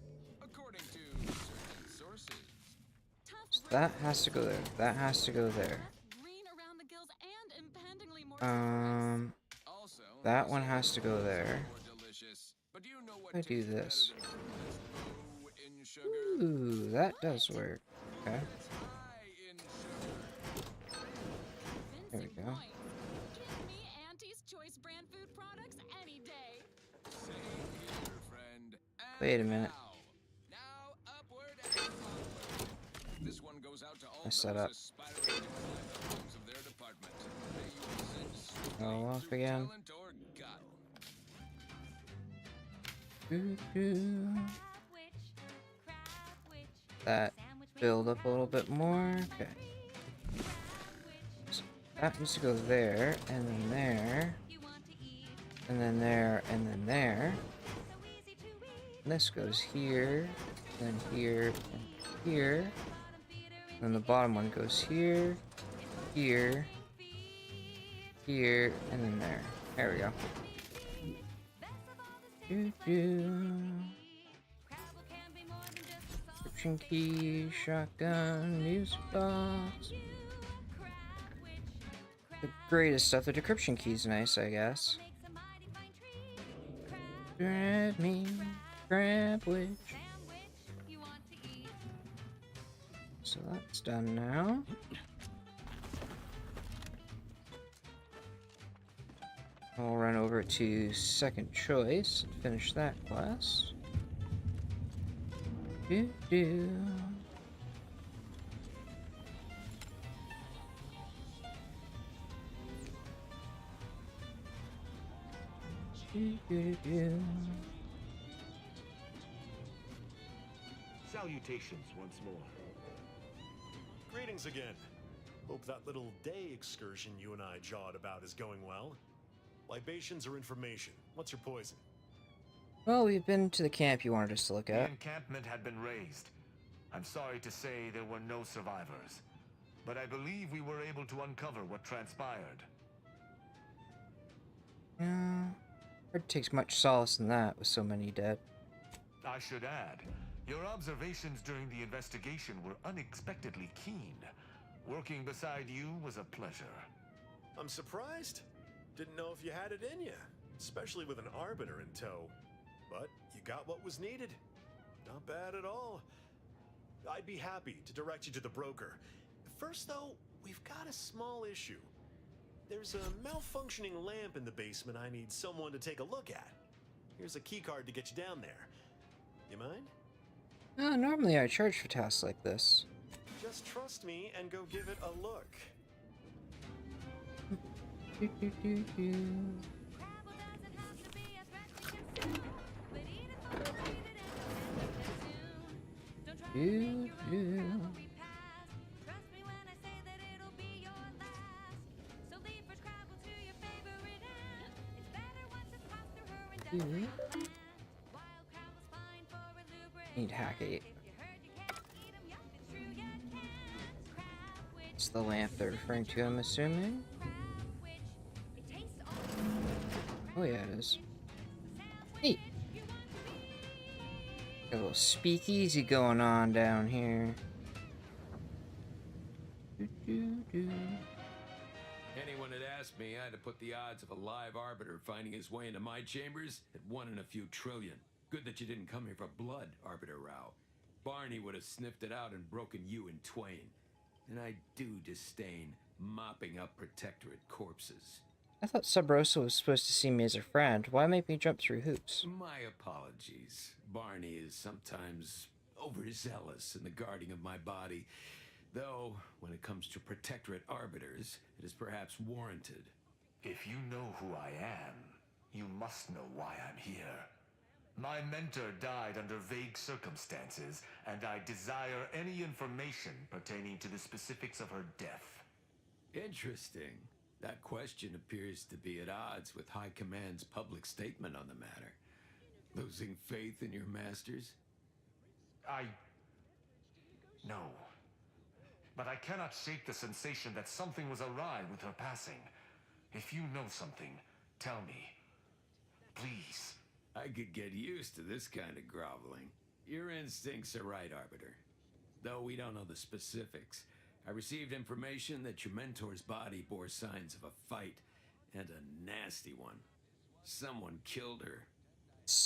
According to certain sources. So that has to go there. That has to go there. Green around the gills and impendingly more That one has to go there. Delicious. But do you know what I do this. Ooh, that does work. Okay. There we go. Give me Auntie's Choice brand food products any day. Same here, friend. Wait a minute. Now upward and onward. This one goes out to all Messed that up. aspiring diplomats of their department. May you ascend straight Go off through again. talent or guile. That build up a little bit more. Okay. So that needs to go there, and then there, and then there, and then there. And this goes here, then here, and here. And the bottom one goes here, here, here, and then there. There we go. Description key, shotgun, music box. The greatest stuff. The decryption key's nice, I guess. Grab me, crab witch. So that's done now. I'll run over to second choice and finish that quest. Do. Salutations once more. Greetings again. Hope that little day excursion you and I jawed about is going well. Libations or information? What's your poison? Well, we've been to the camp you wanted us to look The at. encampment had been razed. I'm sorry to say there were no survivors, but I believe we were able to uncover what transpired. Yeah, hard takes much solace in that with so many dead. I should add, your observations during the investigation were unexpectedly keen. Working beside you was a pleasure. I'm surprised. Didn't know if you had it in you, especially with an Arbiter in tow. But you got what was needed. Not bad at all. I'd be happy to direct you to the broker. First, though, we've got a small issue. There's a malfunctioning lamp in the basement I need someone to take a look at. Here's a keycard to get you down there. You mind? Normally I charge for tasks like this. Just trust me and go give it a look. Need hack 8. It's the lamp they're referring to, I'm assuming. Oh yeah, it is. Hey! Got a little speakeasy going on down here. Anyone had asked me, I'd have put the odds of a live arbiter finding his way into my chambers at 1 in a few trillion. Good that you didn't come here for blood, Arbiter Rao. Barney would have sniffed it out and broken you in twain. And I do disdain mopping up Protectorate corpses. I thought Sub Rosa was supposed to see me as a friend. Why make me jump through hoops? My apologies. Barney is sometimes overzealous in the guarding of my body. Though, when it comes to Protectorate arbiters, it is perhaps warranted. If you know who I am, you must know why I'm here. My mentor died under vague circumstances, and I desire any information pertaining to the specifics of her death. Interesting. That question appears to be at odds with High Command's public statement on the matter. Losing faith in your masters? No. But I cannot shake the sensation that something was awry with her passing. If you know something, tell me. Please. I could get used to this kind of groveling. Your instincts are right, Arbiter. Though we don't know the specifics, I received information that your mentor's body bore signs of a fight, and a nasty one. Someone killed her.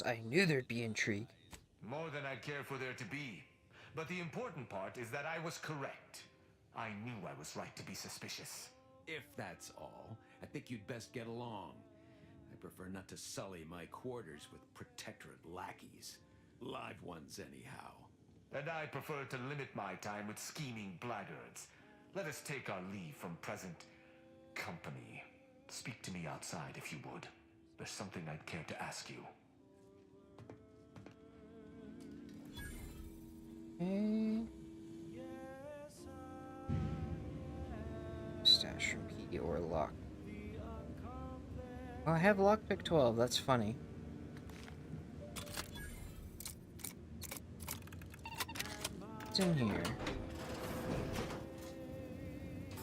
I knew there'd be intrigue. More than I'd care for there to be. But the important part is that I was correct. I knew I was right to be suspicious. If that's all, I think you'd best get along. I prefer not to sully my quarters with Protectorate lackeys. Live ones, anyhow. And I prefer to limit my time with scheming blackguards. Let us take our leave from present company. Speak to me outside if you would. There's something I'd care to ask you. Okay. Stash from key or lock. Oh, I have lockpick 12, that's funny. What's in here?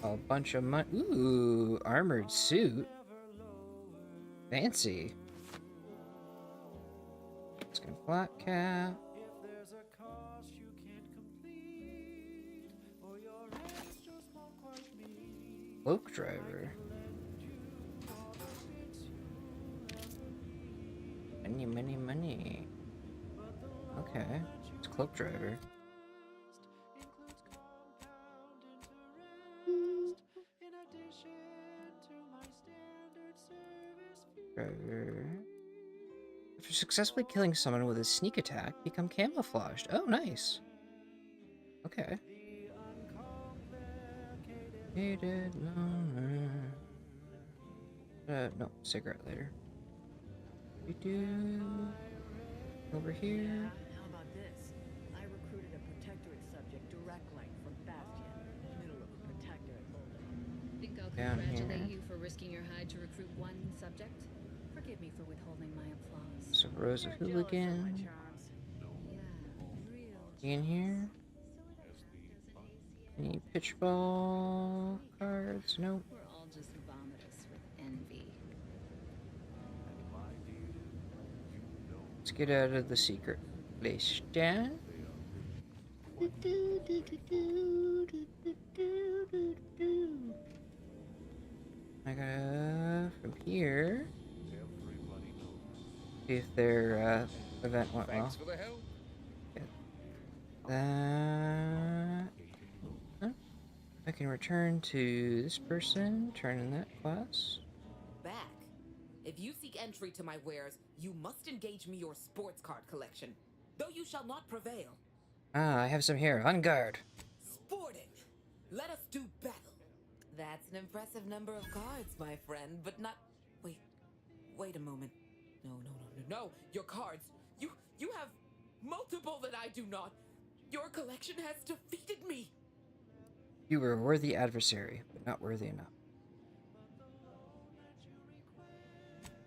A bunch of money. Ooh, armored suit. Fancy. Skin flat cap. Cloak driver. Money. Okay, it's cloak driver. Driver. After successfully killing someone with a sneak attack, become camouflaged. Oh, nice. Okay. No, cigarette later. Over here. How about this? I recruited a Protectorate subject direct line from Bastion, middle of a Protectorate holding. Think I'll Down congratulate here. you for risking your hide to recruit one subject? Forgive me for withholding my applause. So Rosa Hooligan. In here. Any pitchball cards? Nope. We're all just vomitous with envy. Let's get out of the secret place. Dan? I gotta from here. See if their event went well. Thanks for the help. Get that. Huh? I can return to this person, turn in that class. Back. If you seek entry to my wares, you must engage me your sports card collection, though you shall not prevail. Ah, I have some here. On guard. Sporting. Let us do battle. That's an impressive number of cards, my friend, but not... Wait a moment. No. Your cards. You have multiple that I do not. Your collection has defeated me. You were a worthy adversary, but not worthy enough.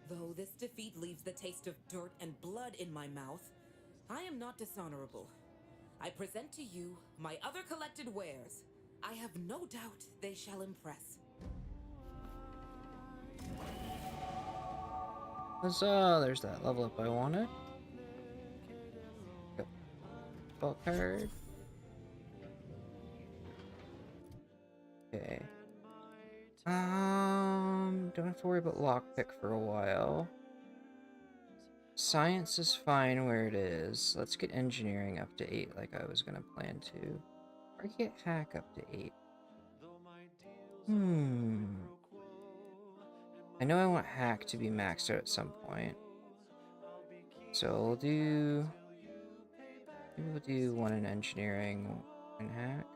Though this defeat leaves the taste of dirt and blood in my mouth, I am not dishonorable. I present to you my other collected wares. I have no doubt they shall impress. Huzzah! There's that level up I wanted. Yep. Ball card. Okay. Don't have to worry about lockpick for a while. Science is fine where it is. Let's get engineering up to 8 like I was gonna plan to. Or get hack up to 8. I know I want hack to be maxed out at some point. So we'll do... maybe we'll do 1 in engineering and hack.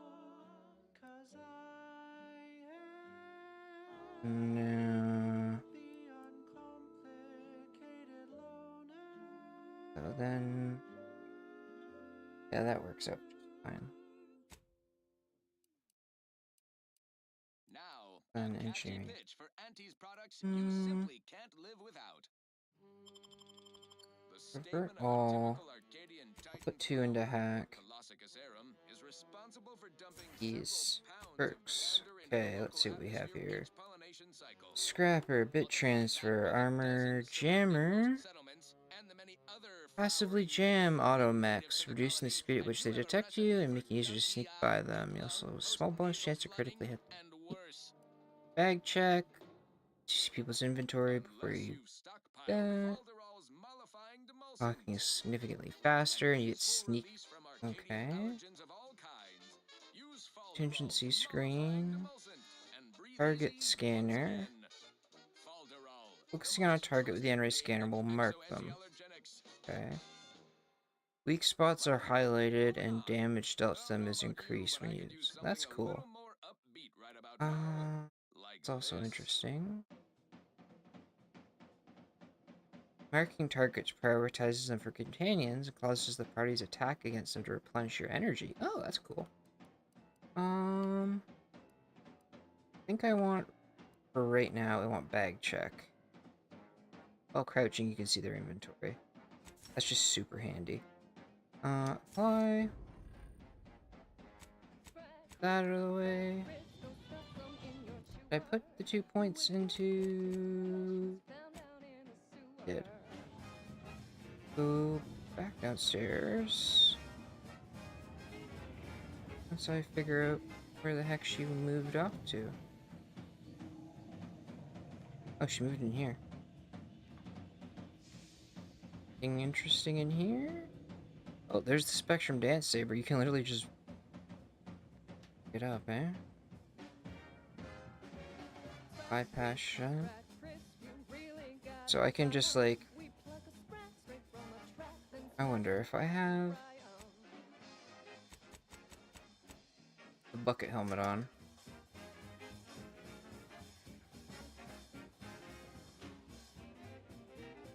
No. So then... yeah, that works out fine. Now, And a catchy engineering. pitch for Auntie's products you simply can't live without. The Revert stamen of a all. typical Arcadian I'll put 2 into hack. Colossacerum is responsible for dumping These perks. Okay, let's see what we have here. Scrapper, bit transfer, armor, jammer. Passively jam auto mechs, reducing the speed at which they detect you and making it easier to sneak by them. You also have a small bonus chance to critically hit them. Bag check. See people's inventory before you talking is significantly faster and you get sneak. Okay. Contingency screen. Target scanner. Focusing on a target with the N-ray scanner will mark them. Okay. Weak spots are highlighted and damage dealt to them is increased when used. That's cool. It's also interesting. Marking targets prioritizes them for companions and causes the party's attack against them to replenish your energy. Oh, that's cool. I think I want, for right now, I want bag check. While crouching, you can see their inventory. That's just super handy. Apply. That out of the way. Did I put the 2 points into... did. Go back downstairs. Once I figure out where the heck she moved off to. Oh, she moved in here. Anything interesting in here? Oh, there's the Spectrum Dance Saber. You can literally just get up, eh? Bypass shot. So I can just like... I wonder if I have the bucket helmet on.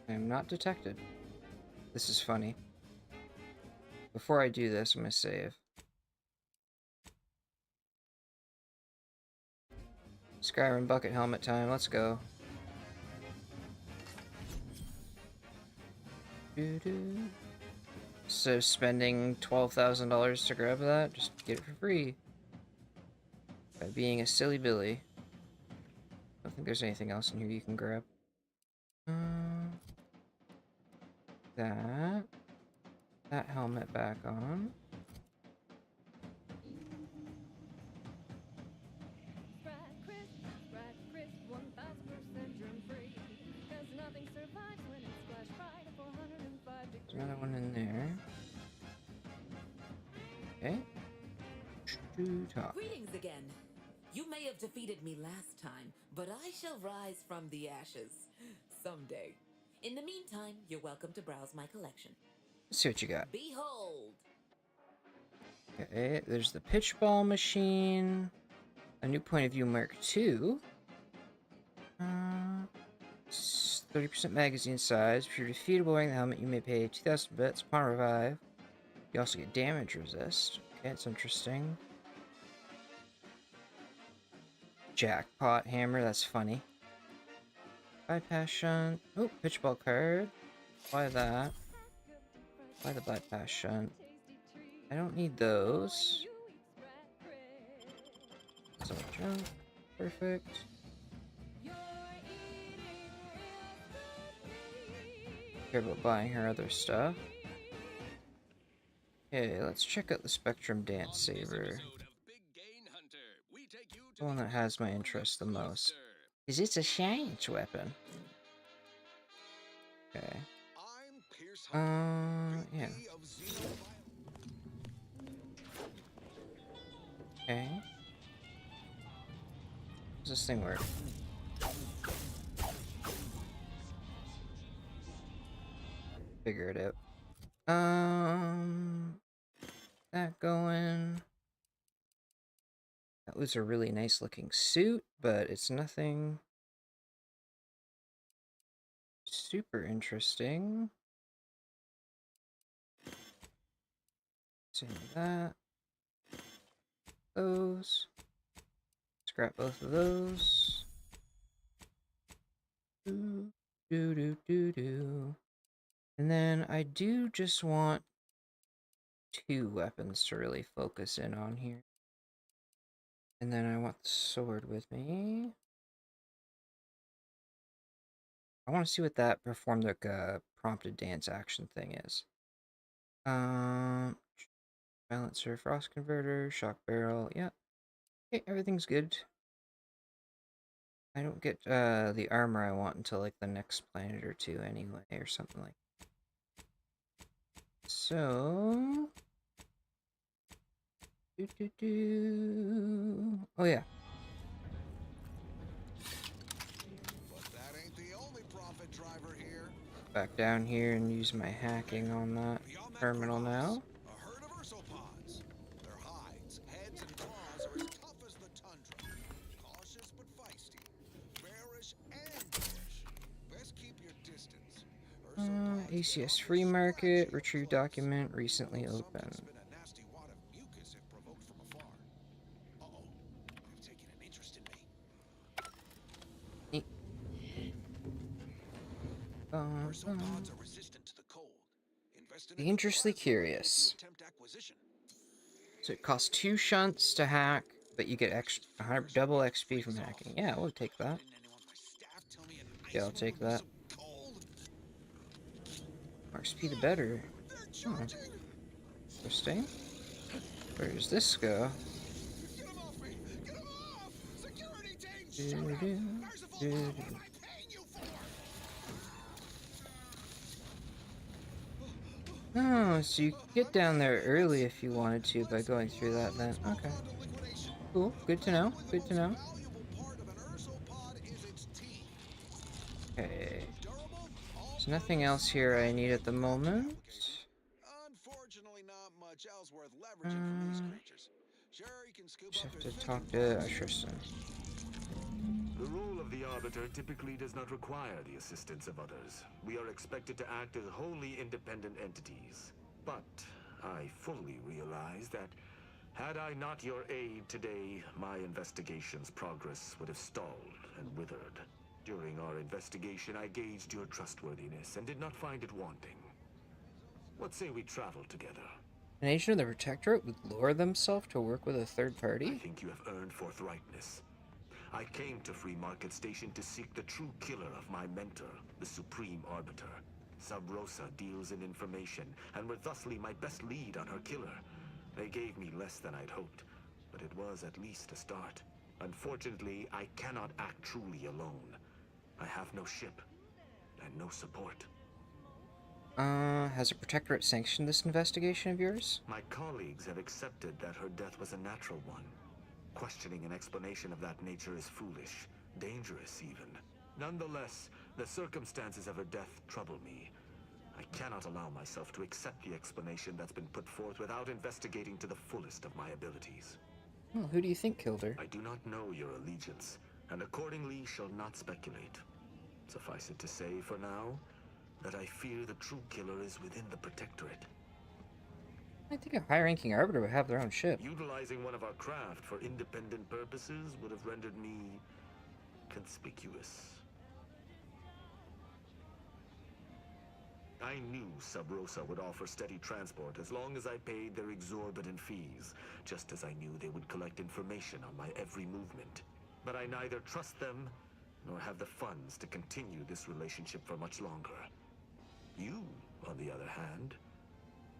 I am not detected. This is funny. Before I do this, I'm gonna save. Skyrim bucket helmet time, let's go. So spending $12,000 to grab that, just get it for free. By being a silly Billy. I don't think there's anything else in here you can grab. That helmet back on. There's another one in there. Okay. Greetings again. You may have defeated me last time, but I shall rise from the ashes someday. In the meantime, you're welcome to browse my collection. Let's see what you got. Behold! Okay, there's the pitch ball machine. A new point of view Mark II. 30% magazine size. If you're defeatable wearing the helmet, you may pay 2,000 bits upon revive. You also get damage resist. Okay, that's interesting. Jackpot hammer, that's funny. Bypass shunt. Oh, pitch ball card. Why that? Why the bypass shunt? I don't need those. So jump. Perfect. Care about buying her other stuff. Okay, let's check out the Spectrum Dance Saber. The one that has my interest the most. Is it's a science weapon. Okay. Yeah. Okay. Does this thing work? Figure it out. That going. That was a really nice looking suit, but it's nothing super interesting. Same with that. Those. Scrap both of those. Do. And then I do just want 2 weapons to really focus in on here. And then I want the sword with me. I want to see what that performed like a prompted dance action thing is. Silencer, frost converter, shock barrel, yeah. Okay, everything's good. I don't get the armor I want until like the next planet or 2 anyway, or something like that. So... Oh yeah. Back down here and use my hacking on that terminal now. ACS Free Market, retrieve document, recently opened. Dangerously curious. So it costs 2 shunts to hack, but you get extra double XP from hacking. Yeah, we'll take that. Yeah, I'll take that. More XP the better. Oh. Interesting. Where does this go? Oh, so you could get down there early if you wanted to by going through that vent. Okay. Cool. Good to know. Good to know. Okay. There's nothing else here I need at the moment. Just have to talk to Tristan. The role of the Arbiter typically does not require the assistance of others. We are expected to act as wholly independent entities. But I fully realize that had I not your aid today, my investigation's progress would have stalled and withered. During our investigation, I gauged your trustworthiness and did not find it wanting. What say we travel together? An agent of the Protectorate would lower themselves to work with a third party? I think you have earned forthrightness. I came to Free Market Station to seek the true killer of my mentor, the Supreme Arbiter. Sub Rosa deals in information, and were thusly my best lead on her killer. They gave me less than I'd hoped, but it was at least a start. Unfortunately, I cannot act truly alone. I have no ship, and no support. Has the Protectorate sanctioned this investigation of yours? My colleagues have accepted that her death was a natural one. Questioning an explanation of that nature is foolish, dangerous even. Nonetheless, the circumstances of her death trouble me. I cannot allow myself to accept the explanation that's been put forth without investigating to the fullest of my abilities. Well, who do you think killed her? I do not know your allegiance, and accordingly shall not speculate. Suffice it to say, for now, that I fear the true killer is within the Protectorate. I think a high-ranking Arbiter would have their own ship. Utilizing one of our craft for independent purposes would have rendered me conspicuous. I knew Sub Rosa would offer steady transport as long as I paid their exorbitant fees, just as I knew they would collect information on my every movement. But I neither trust them nor have the funds to continue this relationship for much longer. You, on the other hand,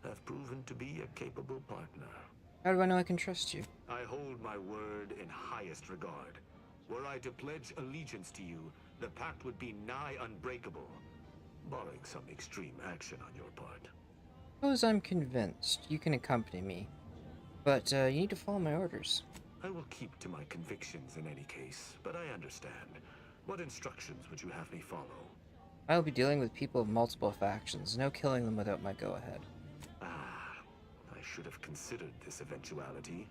have proven to be a capable partner. How do I know I can trust you? I hold my word in highest regard. Were I to pledge allegiance to you, the pact would be nigh unbreakable, barring some extreme action on your part. Suppose I'm convinced. You can accompany me. But you need to follow my orders. I will keep to my convictions in any case, but I understand. What instructions would you have me follow? I will be dealing with people of multiple factions. No killing them without my go-ahead. Ah, I should have considered this eventuality.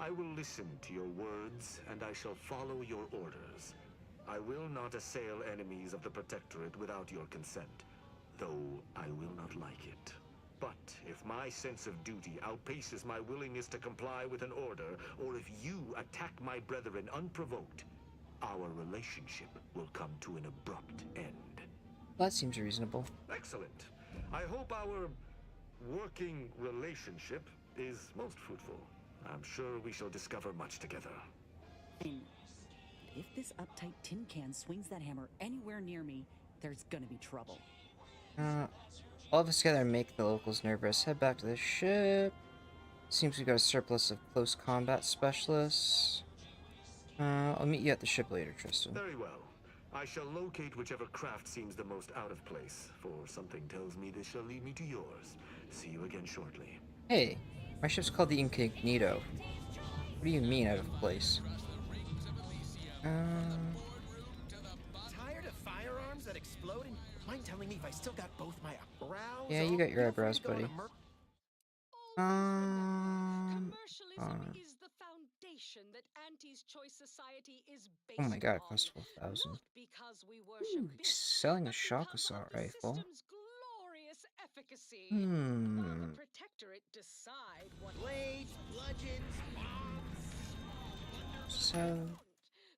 I will listen to your words, and I shall follow your orders. I will not assail enemies of the Protectorate without your consent, though I will not like it. But if my sense of duty outpaces my willingness to comply with an order, or if you attack my brethren unprovoked, our relationship will come to an abrupt end. That seems reasonable. Excellent. I hope our working relationship is most fruitful. I'm sure we shall discover much together. If this uptight tin can swings that hammer anywhere near me, there's gonna be trouble. All of us together make the locals nervous. Head back to the ship. Seems we've got a surplus of close combat specialists. I'll meet you at the ship later, Tristan. Very well. I shall locate whichever craft seems the most out of place, for something tells me this shall lead me to yours. See you again shortly. Hey, my ship's called the Incognito. What do you mean out of place? Tired of firearms that explode? And mind telling me if I still got both my eyebrows? Yeah, you got your eyebrows, buddy. Commercialism is the foundation that Auntie's Choice Society is based Oh my god, it on. cost 12,000. Not because we worship Ooh, he's selling a shock assault rifle. system's glorious efficacy. Hmm. While the Protectorate decide what blades, bludgeons, So,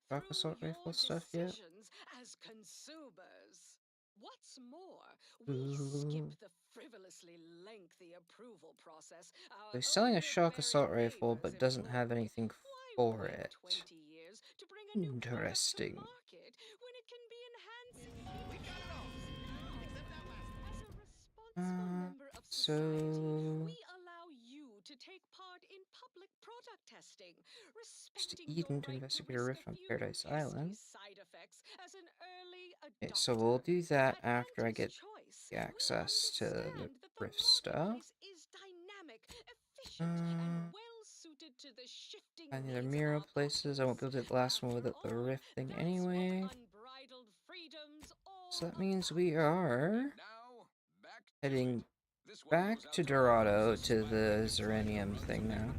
shock assault rifle stuff yet? decisions as consumers. What's more, we skip the frivolously lengthy approval process. So he's selling a shock assault rifle, but doesn't have anything for it. 20 years to bring a new Interesting. market when it can be enhanced. We got it all. As a responsible member of So we allow you to take part in public product testing, just Eden to investigate a rift on Paradise Island. side effects as an early Okay, so we'll do that after I get the access to the rift stuff. is dynamic, efficient, and well suited to the shifting Find the other Miro places. I won't be able to do the last one without the rift thing anyway. So that means we are heading back to Dorado to the Zeranium thing now.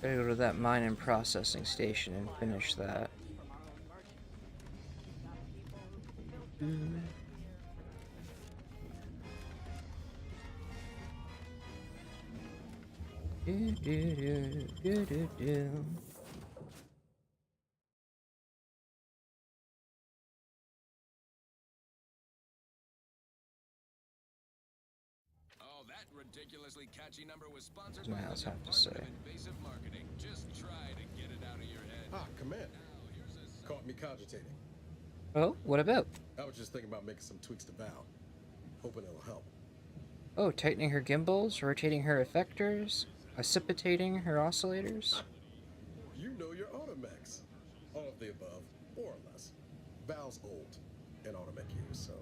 Gotta go to that mine and processing station and finish that. Oh, that ridiculously catchy number was sponsored What by else the have to Department say? of Invasive Marketing. Just try to get it out of your head. Ah, command. Caught me cogitating. Oh, what about? I was just thinking about making some tweaks to Val. Hoping it'll help. Oh, tightening her gimbals, rotating her effectors, precipitating her oscillators. You know your Automechs. All of the above, more or less. Val's old in Automech years, so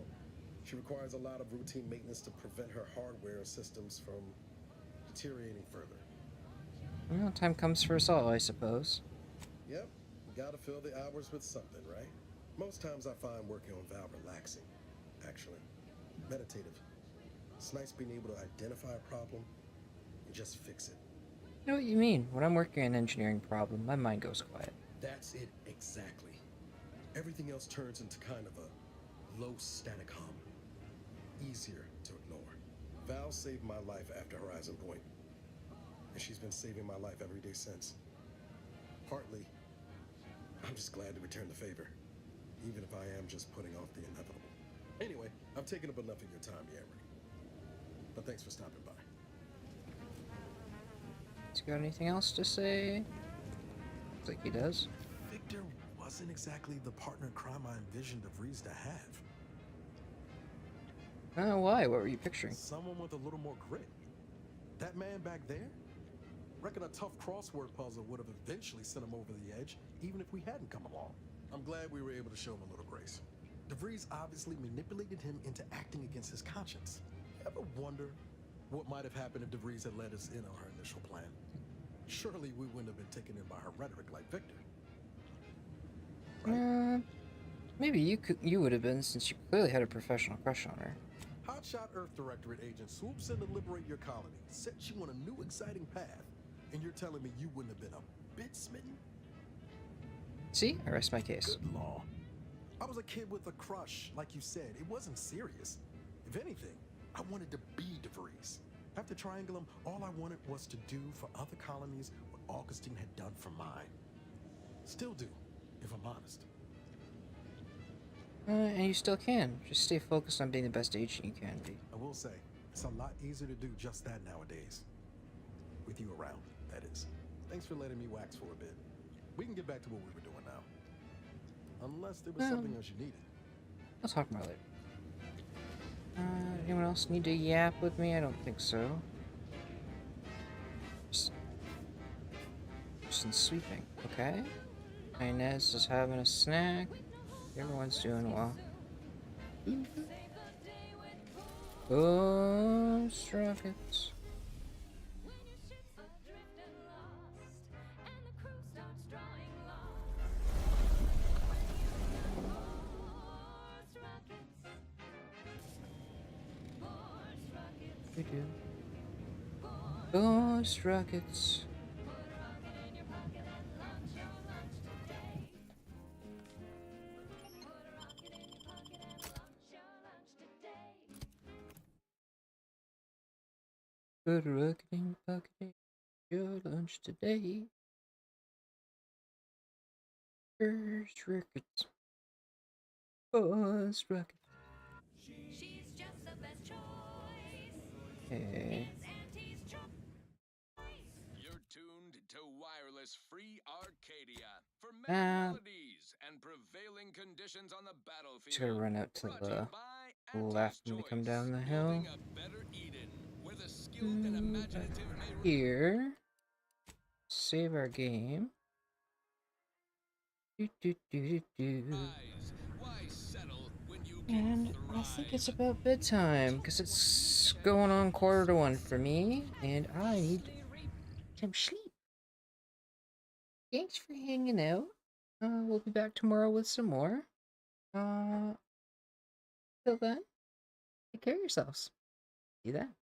she requires a lot of routine maintenance to prevent her hardware systems from deteriorating further. Well, time comes for us all, I suppose. Yep, gotta fill the hours with something, right? Most times I find working on Val relaxing, actually. Meditative. It's nice being able to identify a problem and just fix it. I know what you mean. When I'm working on an engineering problem, my mind goes quiet. That's it exactly. Everything else turns into kind of a low static hum. Easier to ignore. Val saved my life after Horizon Point, and she's been saving my life every day since. Partly, I'm just glad to return the favor, even if I am just putting off the inevitable. Anyway, I've taken up enough of your time, Yammer. But thanks for stopping by. Has he got anything else to say? Looks like he does. Victor wasn't exactly the partner in crime I envisioned DeVries to have. Why? What were you picturing? Someone with a little more grit. That man back there? Reckon a tough crossword puzzle would have eventually sent him over the edge, even if we hadn't come along. I'm glad we were able to show him a little grace. DeVries obviously manipulated him into acting against his conscience. Ever wonder what might have happened if DeVries had let us in on her initial plan? Surely we wouldn't have been taken in by her rhetoric like Victor. Maybe you would have been, since you clearly had a professional crush on her. Hotshot Earth Directorate agent swoops in to liberate your colony, sets you on a new exciting path, and you're telling me you wouldn't have been a bit smitten? See? I rest my case. Good law. I was a kid with a crush, like you said. It wasn't serious. If anything, I wanted to be DeVries. After Triangulum, all I wanted was to do for other colonies what Augustine had done for mine. Still do, if I'm honest. And you still can. Just stay focused on being the best agent you can be. I will say, it's a lot easier to do just that nowadays. With you around, that is. Thanks for letting me wax for a bit. We can get back to what we were doing now. Unless there was something else you needed. I'll talk about it later. Anyone else need to yap with me? I don't think so. Just in sweeping, okay? Inez is having a snack. Everyone's doing well. Ghost rockets. We do. Ghost rockets. Put a rocket in your pocket, your lunch today. Ghost rockets. Ghost rockets. She's just the best choice. Hey. You're tuned to Wireless Free Arcadia for melodies and prevailing conditions on the battlefield. Just gotta run out to the left and come down the hill. Here. Save our game. And I think it's about bedtime, because it's going on 1:45 for me, and I need some sleep. Thanks for hanging out. We'll be back tomorrow with some more. Till then, take care of yourselves. See you then.